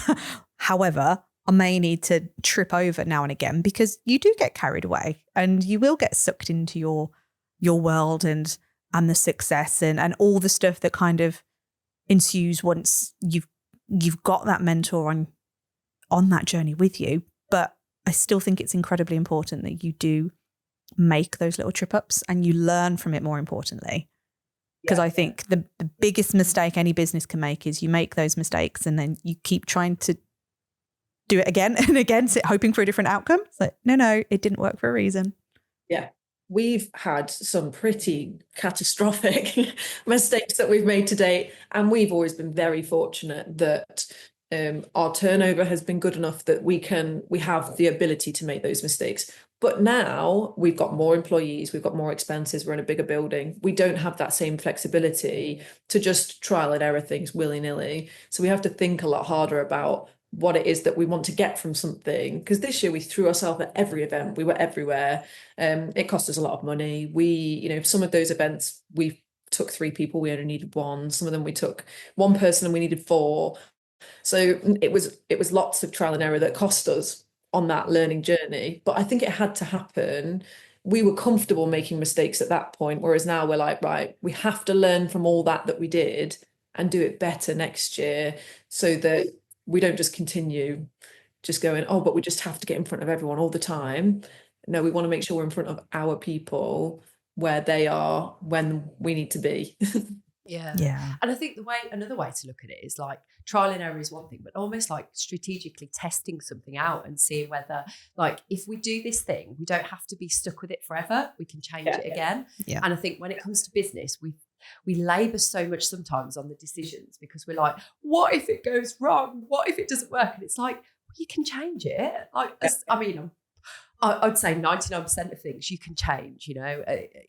However, I may need to trip over now and again, because you do get carried away and you will get sucked into your world and the success and all the stuff that kind of ensues once you've got that mentor on that journey with you. But I still think it's incredibly important that you do make those little trip ups and you learn from it, more importantly. Because I think the biggest mistake any business can make is you make those mistakes and then you keep trying to do it again and again, hoping for a different outcome. It's like, no, it didn't work for a reason. Yeah. We've had some pretty catastrophic mistakes that we've made to date. And we've always been very fortunate that our turnover has been good enough that we have the ability to make those mistakes. But now we've got more employees, we've got more expenses, we're in a bigger building. We don't have that same flexibility to just trial and error things willy-nilly. So we have to think a lot harder about what it is that we want to get from something. Because this year we threw ourselves at every event. We were everywhere. It cost us a lot of money. Some of those events, we took 3 people, we only needed 1. Some of them we took 1 person and we needed 4. So it was lots of trial and error that cost us on that learning journey. But I think it had to happen. We were comfortable making mistakes at that point, whereas now we're like, right, we have to learn from all that we did and do it better next year, so that we don't just continue just going, oh, but we just have to get in front of everyone all the time. No, we want to make sure we're in front of our people where they are when we need to be. Yeah. And I think another way to look at it is like trial and error is one thing, but almost like strategically testing something out and seeing whether, like, if we do this thing, we don't have to be stuck with it forever. We can change it again. Yeah. And I think when it comes to business, we labour so much sometimes on the decisions because we're like, what if it goes wrong? What if it doesn't work? And it's like, well, you can change it. Like, I mean, I'd say 99% of things you can change, you're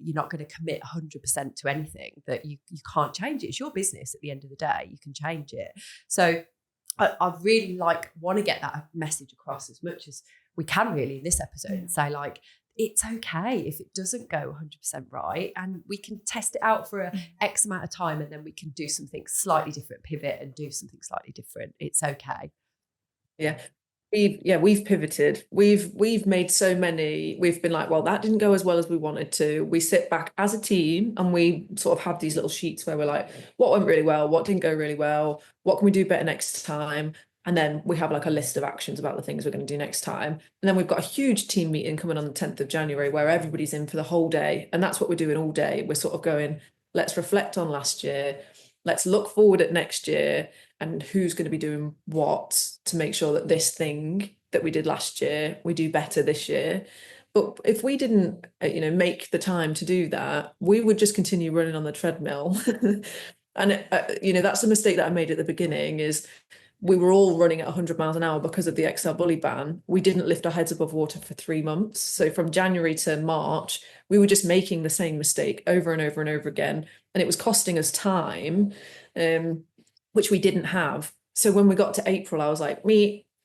not going to commit 100% to anything that you can't change it. It's your business at the end of the day. You can change it. So I really want to get that message across as much as we can really in this episode and say like, it's okay if it doesn't go 100% right, and we can test it out for a X amount of time and then we can do something slightly different, pivot and do something slightly different. It's okay. Yeah. We've pivoted. We've made so many, we've been like, well, that didn't go as well as we wanted to. We sit back as a team and we sort of have these little sheets where we're like, what went really well? What didn't go really well? What can we do better next time? And then we have like a list of actions about the things we're going to do next time. And then we've got a huge team meeting coming on the 10th of January where everybody's in for the whole day. And that's what we're doing all day. We're sort of going, let's reflect on last year. Let's look forward at next year and who's going to be doing what to make sure that this thing that we did last year, we do better this year. But if we didn't, make the time to do that, we would just continue running on the treadmill. And, that's a mistake that I made at the beginning is we were all running at 100 miles an hour because of the XL bully ban. We didn't lift our heads above water for 3 months. So from January to March, we were just making the same mistake over and over and over again. And it was costing us time, which we didn't have. So when we got to April, I was like,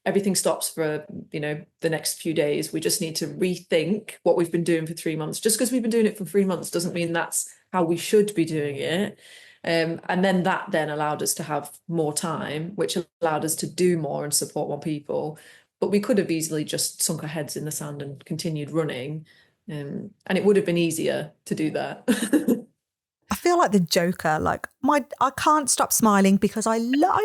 everything stops for, the next few days. We just need to rethink what we've been doing for 3 months. Just because we've been doing it for 3 months doesn't mean that's how we should be doing it. And then that allowed us to have more time, which allowed us to do more and support more people. But we could have easily just sunk our heads in the sand and continued running. And it would have been easier to do that. I feel like the Joker, I can't stop smiling because I love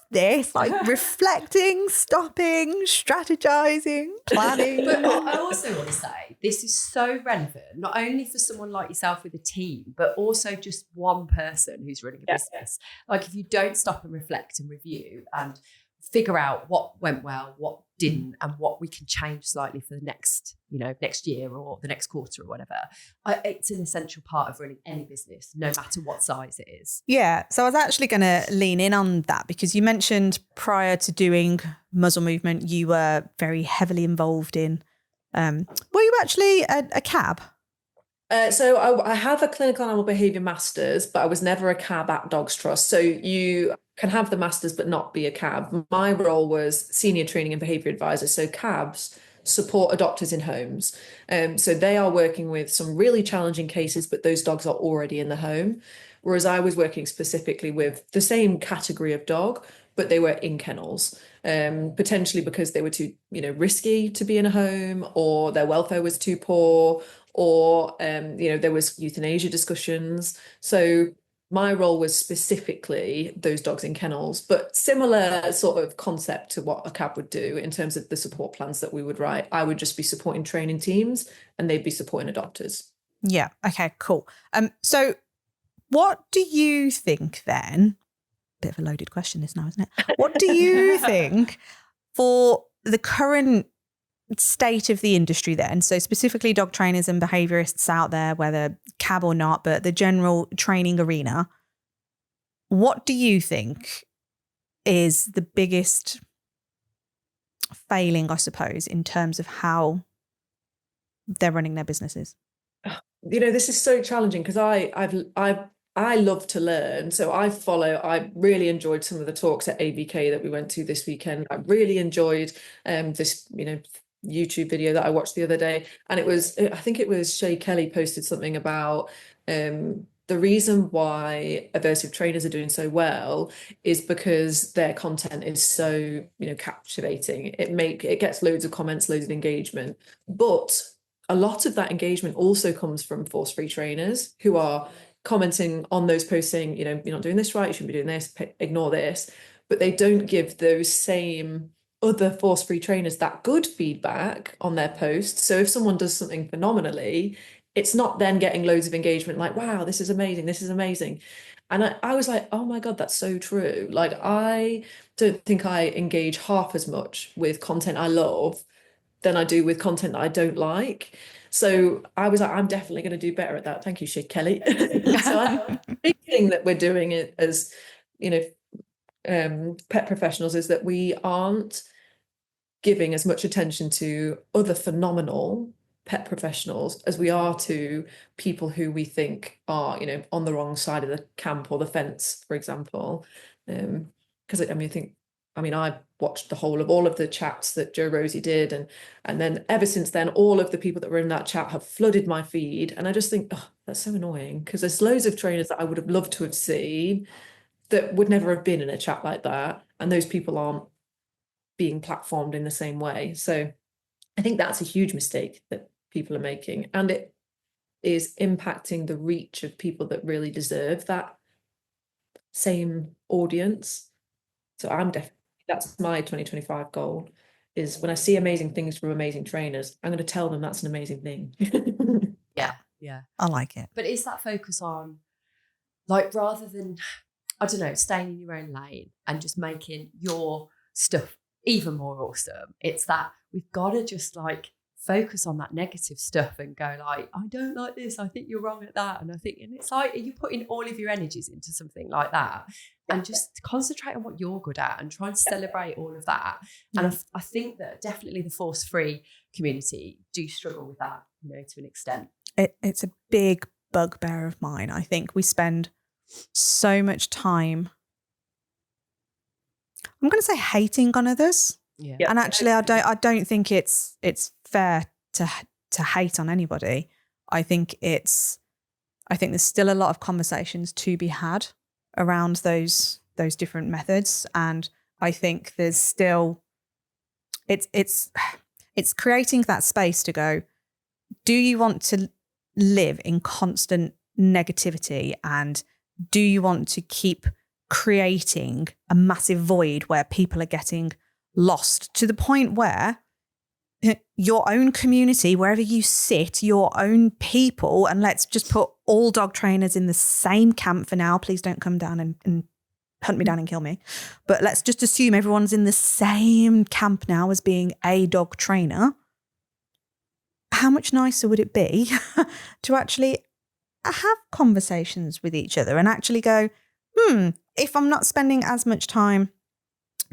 this, reflecting, stopping, strategizing, planning. But I also want to say, this is so relevant, not only for someone like yourself with a team, but also just one person who's running a business. Like if you don't stop and reflect and review and figure out what went well, what didn't, and what we can change slightly for the next year or the next quarter or whatever. It's an essential part of running any business, no matter what size it is. Yeah. So I was actually going to lean in on that because you mentioned prior to doing Muzzle Movement, you were very heavily involved in, were you actually a cab? So I have a clinical animal behaviour masters, but I was never a cab at Dogs Trust. So you can have the masters but not be a cab. My role was senior training and behaviour advisor. So cabs support adopters in homes. So they are working with some really challenging cases, but those dogs are already in the home. Whereas I was working specifically with the same category of dog, but they were in kennels, potentially because they were too, risky to be in a home, or their welfare was too poor, or, there was euthanasia discussions. So my role was specifically those dogs in kennels, but similar sort of concept to what a cab would do in terms of the support plans that we would write. I would just be supporting training teams and they'd be supporting adopters. Yeah. Okay, cool. So what do you think then? Bit of a loaded question this now, isn't it? What do you think for the current state of the industry then? So specifically dog trainers and behaviourists out there, whether cab or not, but the general training arena, what do you think is the biggest failing, I suppose, in terms of how they're running their businesses? This is so challenging because I love to learn. So I really enjoyed some of the talks at ABK that we went to this weekend. I really enjoyed this, YouTube video that I watched the other day. And I think it was Shay Kelly posted something about the reason why aversive trainers are doing so well is because their content is so, captivating. It gets loads of comments, loads of engagement. But a lot of that engagement also comes from force-free trainers who are commenting on those posts saying, you're not doing this right, you shouldn't be doing this, ignore this. but they don't give those same other force-free trainers that good feedback on their posts. So if someone does something phenomenally, it's not then getting loads of engagement like, wow, this is amazing, this is amazing. And I was like, oh my God, that's so true. Like, I don't think I engage half as much with content I love than I do with content that I don't like. So I was like, I'm definitely going to do better at that. Thank you, Shit Kelly. So I think the big thing that we're doing it as, you know, pet professionals is that we aren't giving as much attention to other phenomenal pet professionals as we are to people who we think are, you know, on the wrong side of the camp or the fence, for example. Because I mean, I watched the whole of all of the chats that Joe Rosie did, and then ever since then, all of the people that were in that chat have flooded my feed, and I just think, oh, that's so annoying, because there's loads of trainers that I would have loved to have seen that would never have been in a chat like that, and those people aren't being platformed in the same way. So I think that's a huge mistake that people are making, and it is impacting the reach of people that really deserve that same audience. So that's my 2025 goal, is when I see amazing things from amazing trainers, I'm going to tell them that's an amazing thing. Yeah. I like it. But is that focus on, like, rather than, I don't know, staying in your own lane and just making your stuff even more awesome, it's that we've got to just like focus on that negative stuff and go like, I don't like this, I think you're wrong at that, and it's like, are you putting all of your energies into something like that, and just concentrate on what you're good at and try and celebrate all of that. And I think that definitely the force-free community do struggle with that, you know, to an extent. It's a big bugbear of mine. I think we spend so much time, I'm going to say, hating on others. Yeah. And actually, I don't think it's fair to hate on anybody. I think there's still a lot of conversations to be had around those different methods, and I think there's still it's creating that space to go, do you want to live in constant negativity, and do you want to keep creating a massive void where people are getting lost to the point where your own community, wherever you sit, your own people, and let's just put all dog trainers in the same camp for now. Please don't come down and hunt me down and kill me. But let's just assume everyone's in the same camp now as being a dog trainer. How much nicer would it be to actually have conversations with each other and actually go, if I'm not spending as much time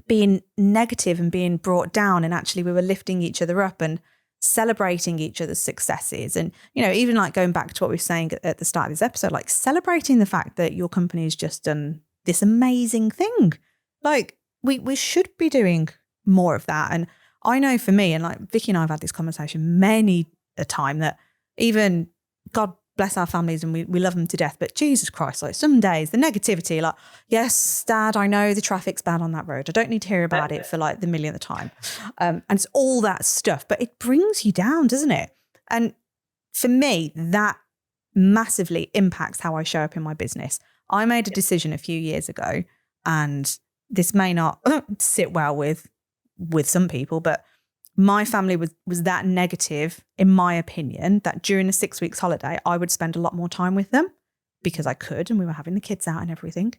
being negative and being brought down, and actually we were lifting each other up and celebrating each other's successes. And, you know, even like going back to what we were saying at the start of this episode, like celebrating the fact that your company has just done this amazing thing. Like we should be doing more of that. And I know for me, and like Vicky and I have had this conversation many a time, that even, God bless our families and we love them to death, but Jesus Christ, like some days the negativity, like, yes, Dad, I know the traffic's bad on that road, I don't need to hear about it for like the millionth time, and it's all that stuff, but it brings you down, doesn't it? And for me, that massively impacts how I show up in my business. I made a decision a few years ago, and this may not sit well with some people, but my family was that negative, in my opinion, that during a 6 weeks holiday, I would spend a lot more time with them because I could, and we were having the kids out and everything.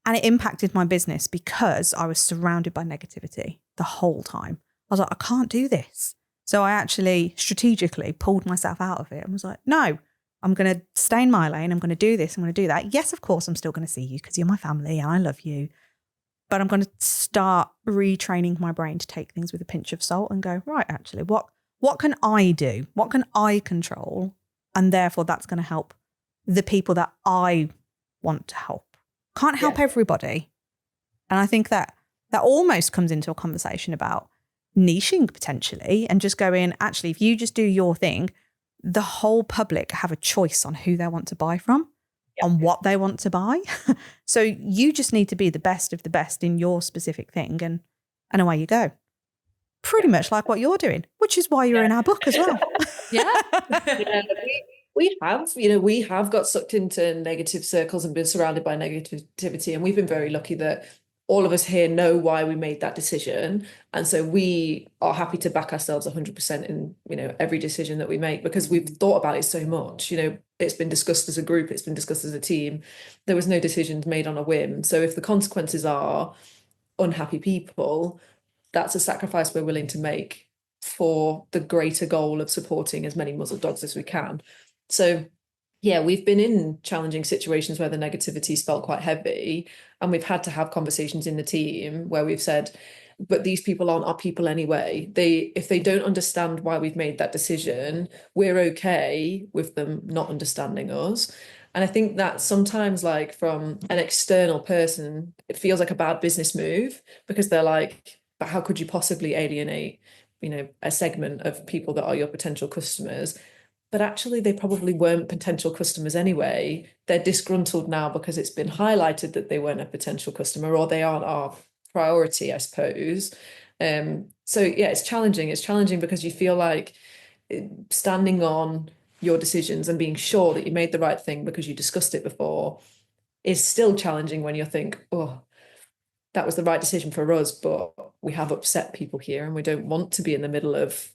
And it impacted my business because I was surrounded by negativity the whole time. I was like, I can't do this. So I actually strategically pulled myself out of it and was like, no, I'm going to stay in my lane. I'm going to do this. I'm going to do that. Yes, of course, I'm still going to see you because you're my family and I love you. But I'm going to start retraining my brain to take things with a pinch of salt and go, right, actually, what can I do? What can I control? And therefore, that's going to help the people that I want to help. Can't help everybody. And I think that almost comes into a conversation about niching potentially, and just going, actually, if you just do your thing, the whole public have a choice on who they want to buy from. On what they want to buy. So you just need to be the best of the best in your specific thing, and away you go. Pretty much like what you're doing, which is why you're in our book as well. We have got sucked into negative circles and been surrounded by negativity, and we've been very lucky that all of us here know why we made that decision. And so we are happy to back ourselves 100% in, every decision that we make, because we've thought about it so much. It's been discussed as a group, it's been discussed as a team. There was no decisions made on a whim. So if the consequences are unhappy people, that's a sacrifice we're willing to make for the greater goal of supporting as many muzzled dogs as we can. So yeah, we've been in challenging situations where the negativity's felt quite heavy, and we've had to have conversations in the team where we've said, but these people aren't our people anyway. If they don't understand why we've made that decision, we're okay with them not understanding us. And I think that sometimes, like, from an external person, it feels like a bad business move, because they're like, but how could you possibly alienate, a segment of people that are your potential customers? But actually, they probably weren't potential customers anyway. They're disgruntled now because it's been highlighted that they weren't a potential customer, or they aren't our priority, I suppose. So yeah, it's challenging. It's challenging because you feel like standing on your decisions and being sure that you made the right thing because you discussed it before is still challenging when you think, oh, that was the right decision for us, but we have upset people here and we don't want to be in the middle of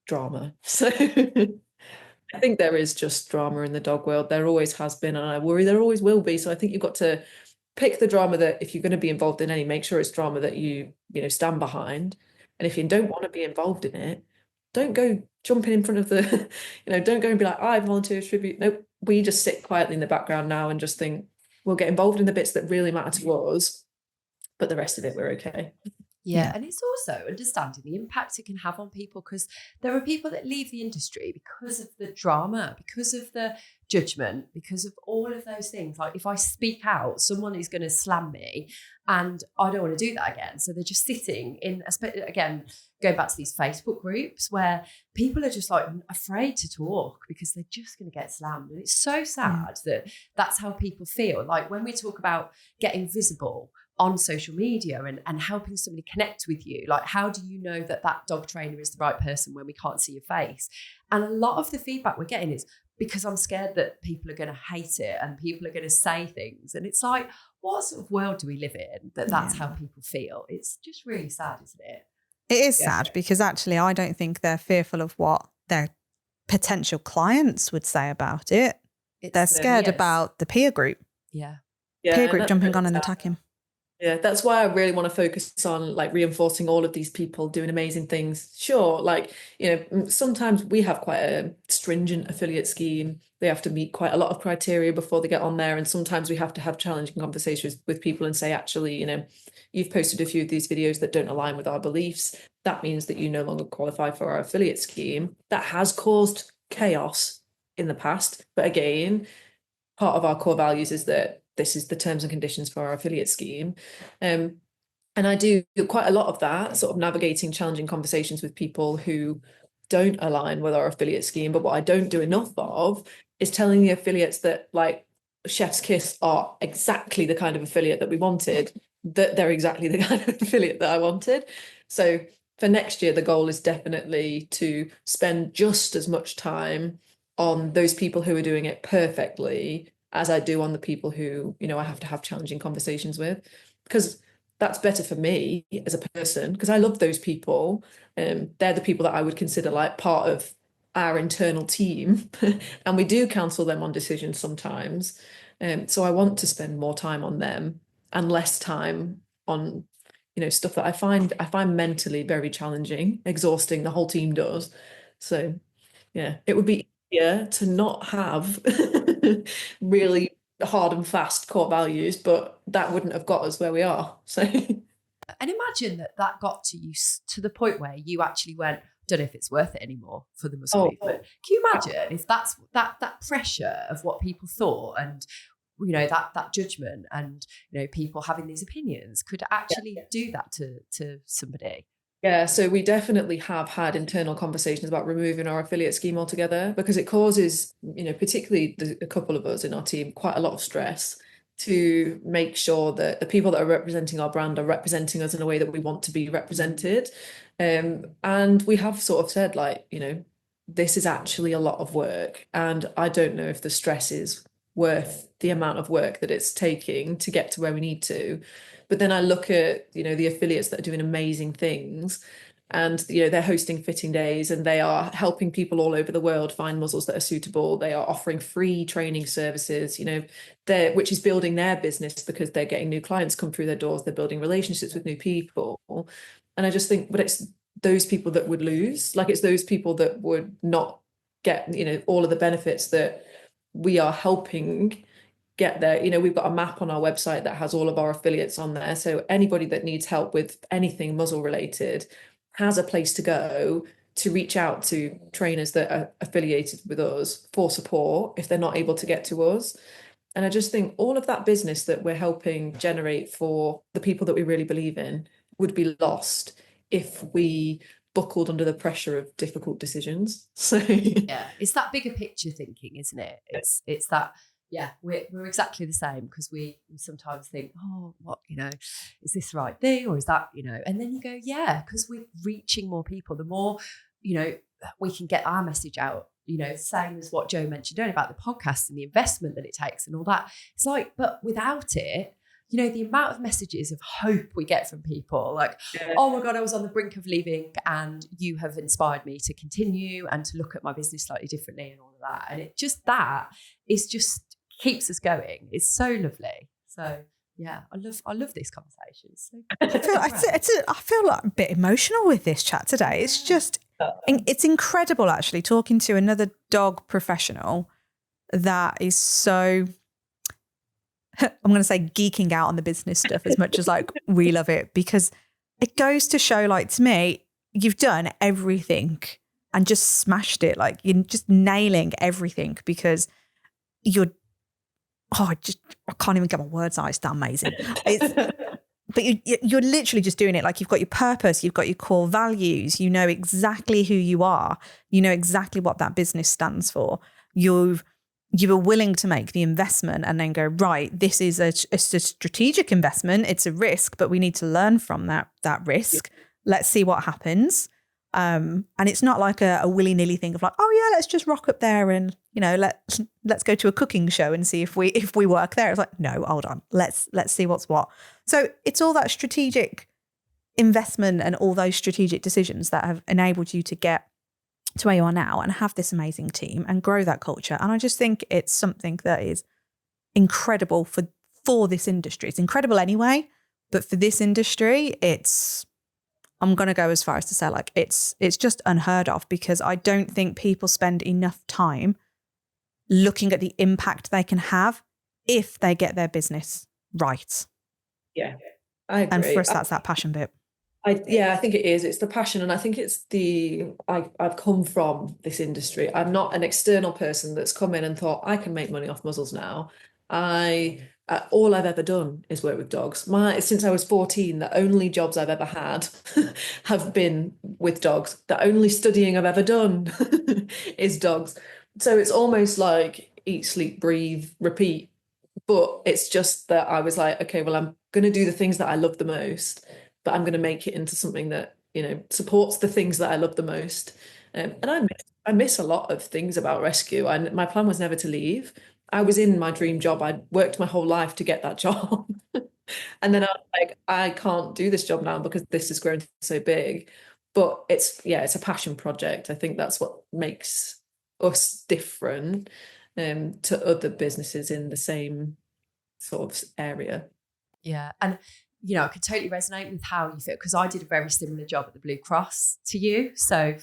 drama. So I think there is just drama in the dog world. There always has been, and I worry there always will be. So I think you've got to pick the drama that, if you're going to be involved in any, make sure it's drama that you stand behind. And if you don't want to be involved in it, don't go jumping in front of the, don't go and be like, I volunteer as tribute. Nope, we just sit quietly in the background now and just think we'll get involved in the bits that really matter to us, but the rest of it, we're okay. Yeah, and it's also understanding the impact it can have on people, because there are people that leave the industry because of the drama, because of the judgment, because of all of those things. Like, if I speak out, someone is going to slam me, and I don't want to do that again. So they're just sitting in, again, going back to these Facebook groups where people are just like afraid to talk because they're just going to get slammed. And it's so sad that that's how people feel. Like, when we talk about getting visible on social media and helping somebody connect with you, like, how do you know that that dog trainer is the right person when we can't see your face? And a lot of the feedback we're getting is because I'm scared that people are going to hate it and people are going to say things. And it's like, what sort of world do we live in that's how people feel? It's just really sad, isn't it? It is sad, because actually I don't think they're fearful of what their potential clients would say about it. They're scared about the peer group. Peer group jumping on and attacking. Yeah, that's why I really want to focus on, like, reinforcing all of these people doing amazing things. Sure, like, sometimes we have quite a stringent affiliate scheme. They have to meet quite a lot of criteria before they get on there. And sometimes we have to have challenging conversations with people and say, actually, you've posted a few of these videos that don't align with our beliefs. That means that you no longer qualify for our affiliate scheme. That has caused chaos in the past. But again, part of our core values is that this is the terms and conditions for our affiliate scheme. And I do quite a lot of that, sort of navigating challenging conversations with people who don't align with our affiliate scheme. But what I don't do enough of is telling the affiliates that, like, Chef's Kiss are exactly the kind of affiliate that we wanted, that they're exactly the kind of affiliate that I wanted. So for next year, the goal is definitely to spend just as much time on those people who are doing it perfectly as I do on the people who, I have to have challenging conversations with, because that's better for me as a person, because I love those people. They're the people that I would consider like part of our internal team. And we do counsel them on decisions sometimes. So I want to spend more time on them and less time on, stuff that I find mentally very challenging, exhausting. The whole team does. So yeah, it would be easier to not have really hard and fast core values, but that wouldn't have got us where we are. So, and imagine that got to you to the point where you actually went, don't know if it's worth it anymore for the Muzzle movement. Can you imagine if that's that pressure of what people thought, and that judgment, and people having these opinions could actually do that to somebody? Yeah, so we definitely have had internal conversations about removing our affiliate scheme altogether, because it causes, particularly a couple of us in our team, quite a lot of stress to make sure that the people that are representing our brand are representing us in a way that we want to be represented. And we have sort of said, like, this is actually a lot of work, and I don't know if the stress is worth the amount of work that it's taking to get to where we need to. But then I look at, the affiliates that are doing amazing things, and they're hosting fitting days, and they are helping people all over the world find muzzles that are suitable. They are offering free training services, which is building their business because they're getting new clients come through their doors. They're building relationships with new people. And I just think, but it's those people that would lose. Like, it's those people that would not get, all of the benefits that we are helping get there. We've got a map on our website that has all of our affiliates on there. So anybody that needs help with anything muzzle related has a place to go to reach out to trainers that are affiliated with us for support if they're not able to get to us. And I just think all of that business that we're helping generate for the people that we really believe in would be lost if we buckled under the pressure of difficult decisions. So yeah, it's that bigger picture thinking, isn't it? It's that. Yeah, we're exactly the same, because we sometimes think, oh, what, is this the right thing, or is that, and then you go, yeah, because we're reaching more people. The more, we can get our message out, same as what Joe mentioned earlier about the podcast and the investment that it takes and all that. It's like, but without it, the amount of messages of hope we get from people, like, oh my God, I was on the brink of leaving and you have inspired me to continue and to look at my business slightly differently and all of that. And that is just keeps us going. It's so lovely. So yeah, I love these conversations. So I feel like a bit emotional with this chat today. It's just, it's incredible actually talking to another dog professional that is so, I'm going to say geeking out on the business stuff as much as like we love it, because it goes to show, like, to me, you've done everything and just smashed it. Like, you're just nailing everything because you're, I can't even get my words out. It's that amazing. But you're literally just doing it. Like, you've got your purpose, you've got your core values, you know exactly who you are, you know exactly what that business stands for. You were willing to make the investment and then go, right, this is a strategic investment. It's a risk, but we need to learn from that risk. Let's see what happens. And it's not like a willy-nilly thing of like, oh yeah, let's just rock up there and, let's go to a cooking show and see if we work there. It's like, no, hold on. Let's see what's what. So it's all that strategic investment and all those strategic decisions that have enabled you to get to where you are now and have this amazing team and grow that culture. And I just think it's something that is incredible for this industry. It's incredible anyway, but for this industry, I'm going to go as far as to say, like, it's just unheard of, because I don't think people spend enough time looking at the impact they can have if they get their business right. Yeah, I agree. And for us, that's that passion bit. I think it is. It's the passion. And I think it's I've come from this industry. I'm not an external person that's come in and thought, I can make money off muzzles now. All I've ever done is work with dogs. Since I was 14, the only jobs I've ever had have been with dogs. The only studying I've ever done is dogs. So it's almost like eat, sleep, breathe, repeat. But it's just that I was like, okay, well, I'm going to do the things that I love the most, but I'm going to make it into something that, supports the things that I love the most. And I miss a lot of things about rescue. My plan was never to leave. I was in my dream job. I'd worked my whole life to get that job. And then I was like, I can't do this job now because this has grown so big. But it's a passion project. I think that's what makes us different to other businesses in the same sort of area. Yeah. And, I could totally resonate with how you feel, because I did a very similar job at the Blue Cross to you. So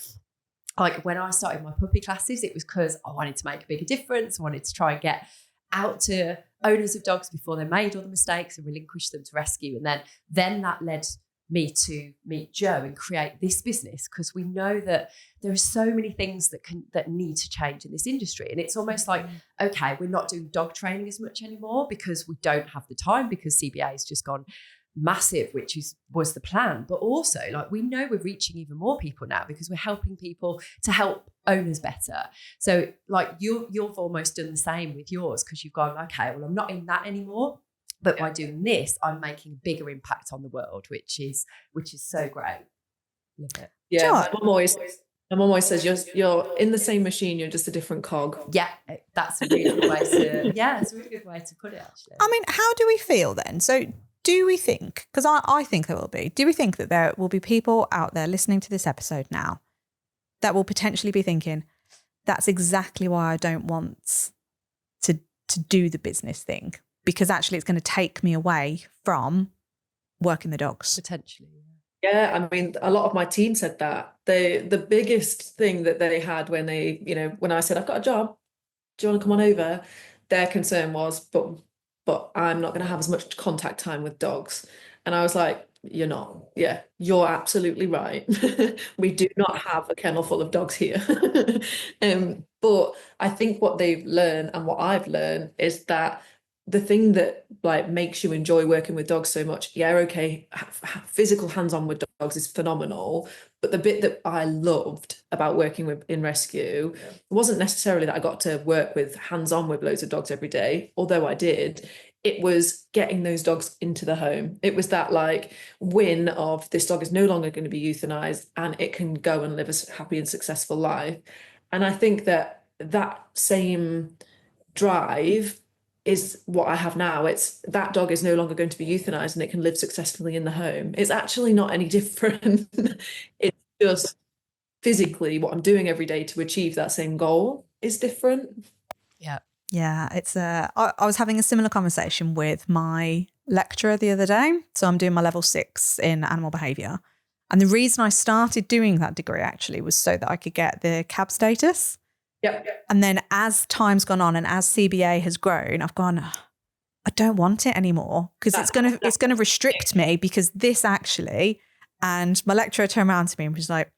like when I started my puppy classes, it was because I wanted to make a bigger difference. I wanted to try and get out to owners of dogs before they made all the mistakes and relinquish them to rescue. And then that led me to meet Joe and create this business, because we know that there are so many things that need to change in this industry. And it's almost like, okay, we're not doing dog training as much anymore because we don't have the time, because CBA has just gone massive, which was the plan. But also, like, we know we're reaching even more people now because we're helping people to help owners better. So like you've almost done the same with yours, because you've gone, okay, well, I'm not in that anymore, but by doing this, I'm making a bigger impact on the world, which is so great. Love it. Yeah, my mum always says you're in the same machine, you're just a different cog. Yeah, that's a really good way to. Yeah, it's a really good way to put it, actually. I mean, how do we feel then? So do we think, because I think there will be, do we think that there will be people out there listening to this episode now that will potentially be thinking, that's exactly why I don't want to do the business thing, because actually it's going to take me away from working the dogs? Potentially. Yeah, I mean, a lot of my team said that. The biggest thing that they had when they, when I said, I've got a job, do you want to come on over? Their concern was, but I'm not going to have as much contact time with dogs. And I was like, you're not. Yeah, you're absolutely right. We do not have a kennel full of dogs here. But I think what they've learned and what I've learned is that the thing that like makes you enjoy working with dogs so much, yeah, okay, physical hands-on with dogs is phenomenal, but the bit that I loved about working with in rescue wasn't necessarily that I got to work with hands-on with loads of dogs every day, although I did. It was getting those dogs into the home. It was that like win of this dog is no longer going to be euthanized and it can go and live a happy and successful life. And I think that same drive is what I have now. It's that dog is no longer going to be euthanized and it can live successfully in the home. It's actually not any different. It's just physically what I'm doing every day to achieve that same goal is different. Yeah. Yeah, it's I was having a similar conversation with my lecturer the other day. So I'm doing my level 6 in animal behaviour. And the reason I started doing that degree actually was so that I could get the CAB status. Yep. And then as time's gone on and as CBA has grown, I've gone, I don't want it anymore because it's gonna restrict me, because this actually, and my lecturer turned around to me and was like,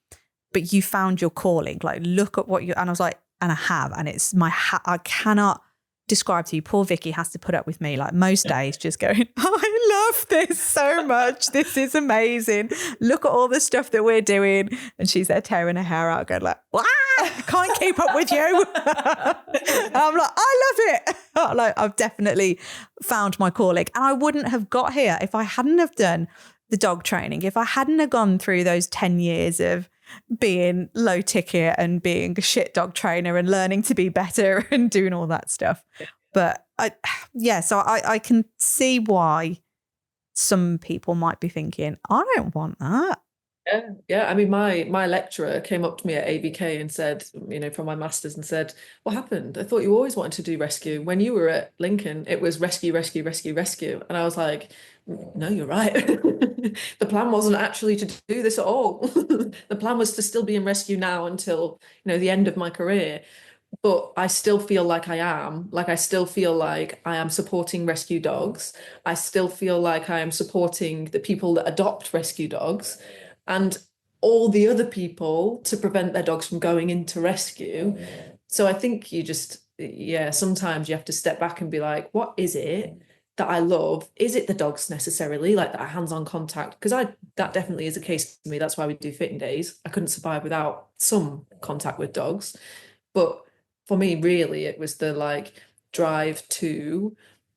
but you found your calling, like look at what you, and I was like, and I have, and it's I cannot describe to you. Poor Vicky has to put up with me like most days just going, I love this so much. This is amazing. Look at all the stuff that we're doing. And she's there tearing her hair out going like, wow, I can't keep up with you. I'm like, I love it. Like I've definitely found my calling. And I wouldn't have got here if I hadn't have done the dog training, if I hadn't have gone through those 10 years of being low ticket and being a shit dog trainer and learning to be better and doing all that stuff. But so I can see why some people might be thinking, I don't want that. Yeah. I mean, my lecturer came up to me at ABK and said, from my master's, and said, what happened? I thought you always wanted to do rescue. When you were at Lincoln, it was rescue, rescue, rescue, rescue. And I was like, no, you're right. The plan wasn't actually to do this at all. The plan was to still be in rescue now until, the end of my career. But I still feel like I am. Like I still feel like I am supporting rescue dogs. I still feel like I am supporting the people that adopt rescue dogs and all the other people to prevent their dogs from going into rescue. So I think you just, sometimes you have to step back and be like, what is it that I love? Is it the dogs necessarily, like that hands-on contact? Because that definitely is a case for me. That's why we do fitting days. I couldn't survive without some contact with dogs. But for me, really, it was the like drive to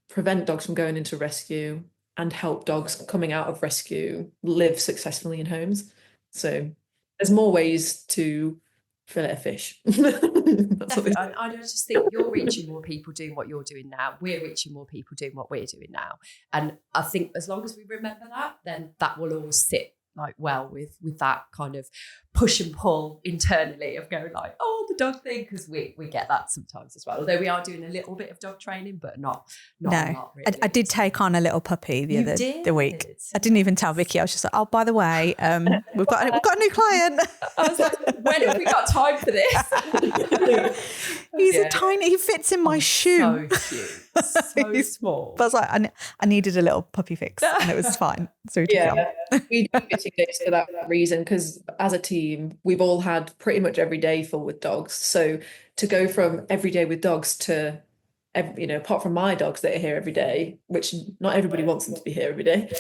prevent dogs from going into rescue and help dogs coming out of rescue live successfully in homes. So there's more ways to fillet a fish. I just think you're reaching more people doing what you're doing now. We're reaching more people doing what we're doing now. And I think as long as we remember that, then that will always sit like well with that kind of push and pull internally of going like, oh, the dog thing, because we get that sometimes as well. Although we are doing a little bit of dog training, but not a lot really. I did take on a little puppy the week. I didn't even tell Vicky. I was just like, oh, by the way, we've got a new client. I was like, when have we got time for this? He's a tiny, he fits in my shoe. So cute. So small. But I was like, I needed a little puppy fix and it was fine. So we took it on. We do fitting days for that reason, because as a team, we've all had pretty much every day full with dogs. So to go from every day with dogs to, apart from my dogs that are here every day, which not everybody wants them to be here every day,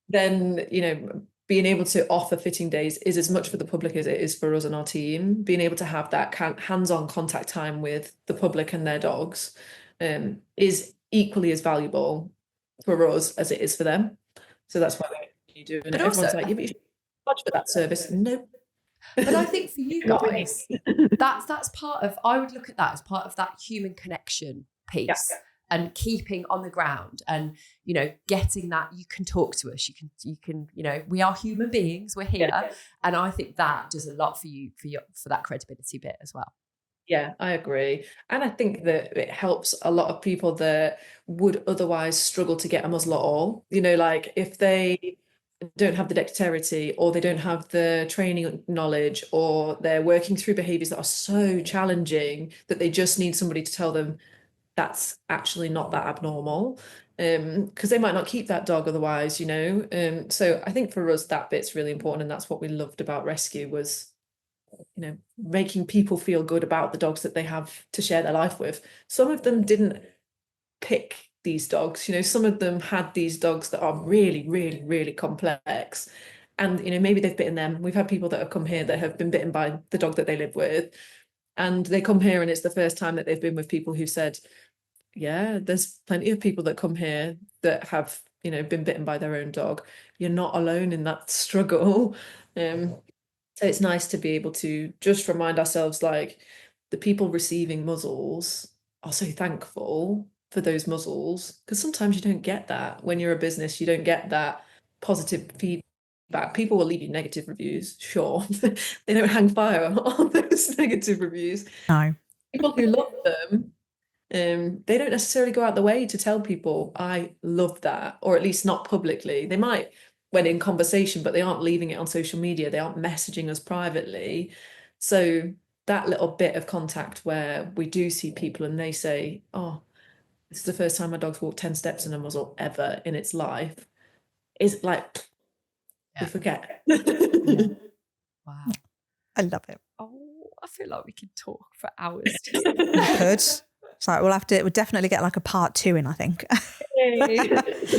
then, being able to offer fitting days is as much for the public as it is for us and our team. Being able to have that hands-on contact time with the public and their dogs is equally as valuable for us as it is for them. So that's why we do it. And everyone's like, you should charge for that service. No. But I think for you guys, that's part of, I would look at that as part of that human connection piece. and keeping on the ground and, you know, getting that you can talk to us, you can, you know, we are human beings, we're here. Yeah. And I think that does a lot for you, for that credibility bit as well. Yeah, I agree. And I think that it helps a lot of people that would otherwise struggle to get a muzzle at all. You know, like if they don't have the dexterity or they don't have the training knowledge or they're working through behaviors that are so challenging that they just need somebody to tell them that's actually not that abnormal. Because they might not keep that dog otherwise, you know. So I think for us that bit's really important, and that's what we loved about rescue was, you know, making people feel good about the dogs that they have to share their life with. Some of them didn't pick these dogs, you know, some of them had these dogs that are really, really, really complex. And, you know, maybe they've bitten them. We've had people that have come here that have been bitten by the dog that they live with. And they come here and it's the first time that they've been with people who said, yeah, there's plenty of people that come here that have, you know, been bitten by their own dog. You're not alone in that struggle. So it's nice to be able to just remind ourselves, like, the people receiving muzzles are so thankful for those muzzles, because sometimes you don't get that when you're a business. You don't get that positive feedback. People will leave you negative reviews, sure. They don't hang fire on those negative reviews. No. People who love them, they don't necessarily go out the way to tell people, I love that, or at least not publicly. They might when in conversation, but they aren't leaving it on social media. They aren't messaging us privately. So that little bit of contact where we do see people and they say, oh, this is the first time my dog's walked 10 steps in a muzzle ever in its life, is like, we forget. Yeah. Wow. I love it. Oh, I feel like we could talk for hours. We could. So we'll definitely get like a part 2 in, I think.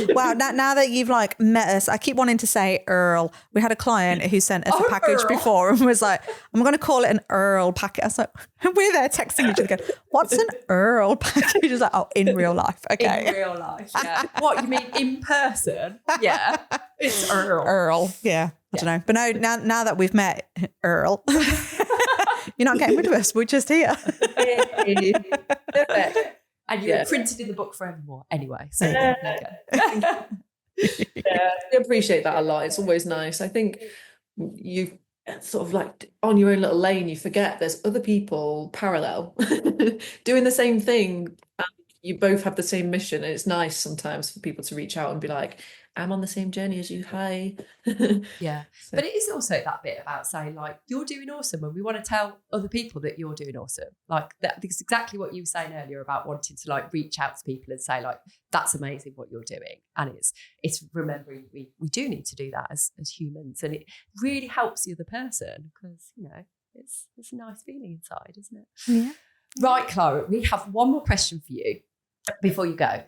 Wow, now that you've like met us, I keep wanting to say Earl. We had a client who sent us a package before and was like, I'm going to call it an Earl packet. I was like, we're there texting each other going, what's an Earl package? He's like, oh, in real life. Okay. In real life, yeah. What, you mean in person? Yeah. It's Earl. Earl, yeah. I don't know. But no, now that we've met Earl, you're not getting rid of us. We're just here. Perfect. And you're printed in the book forevermore anyway. So Yeah, I appreciate that a lot. It's always nice. I think you sort of like on your own little lane, you forget there's other people parallel doing the same thing. And you both have the same mission. And it's nice sometimes for people to reach out and be like, I'm on the same journey as you. Hi. Yeah. So. But it is also that bit about saying, like, you're doing awesome, and we want to tell other people that you're doing awesome. Like, that's exactly what you were saying earlier about wanting to like reach out to people and say, like, that's amazing what you're doing. And it's remembering we do need to do that as humans, and it really helps the other person, because, you know, it's a nice feeling inside, isn't it? Yeah. Right, Clara, we have one more question for you before you go.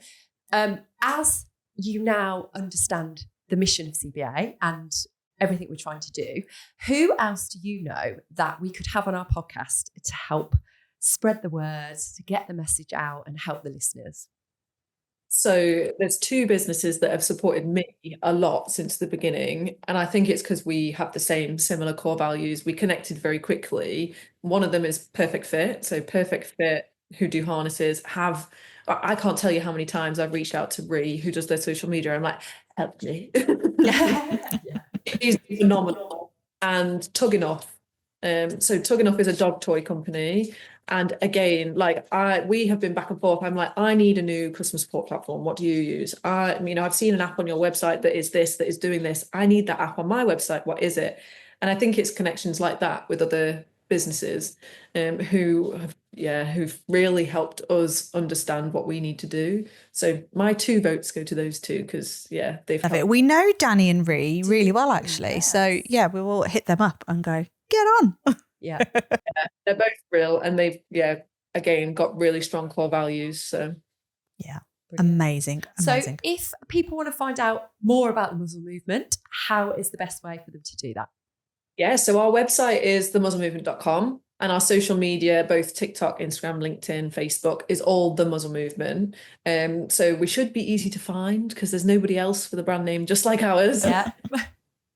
As you now understand the mission of CBA and everything we're trying to do, who else do you know that we could have on our podcast to help spread the word, to get the message out and help the listeners? So there's 2 businesses that have supported me a lot since the beginning. And I think it's because we have the same similar core values. We connected very quickly. One of them is Perfect Fit. So Perfect Fit, who do harnesses, I can't tell you how many times I've reached out to Ree, who does their social media. I'm like, help me. She's phenomenal. And Tugging Off. So Tugging Off is a dog toy company. And again, like we have been back and forth. I'm like, I need a new customer support platform. What do you use? I've seen an app on your website that is doing this. I need that app on my website. What is it? And I think it's connections like that with other businesses who've really helped us understand what we need to do. So my 2 votes go to those 2, because they've helped. We know Danny and Ree really well, actually. Yes. So we will hit them up and go, get on. Yeah. They're both real, and they've again got really strong core values. So amazing. So if people want to find out more about the Muzzle Movement, how is the best way for them to do that? Yeah, so our website is themuzzlemovement.com, and our social media, both TikTok, Instagram, LinkedIn, Facebook, is all The Muzzle Movement. So we should be easy to find, because there's nobody else with a brand name just like ours. Yeah.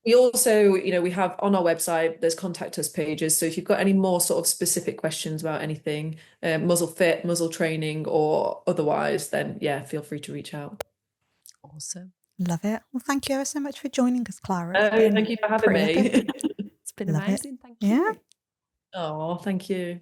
We also, we have on our website, there's contact us pages. So if you've got any more sort of specific questions about anything, muzzle fit, muzzle training, or otherwise, then yeah, feel free to reach out. Awesome. Love it. Well, thank you ever so much for joining us, Clara. Thank you for having me. It's been Love it. amazing. Thank you. Yeah. Oh, thank you.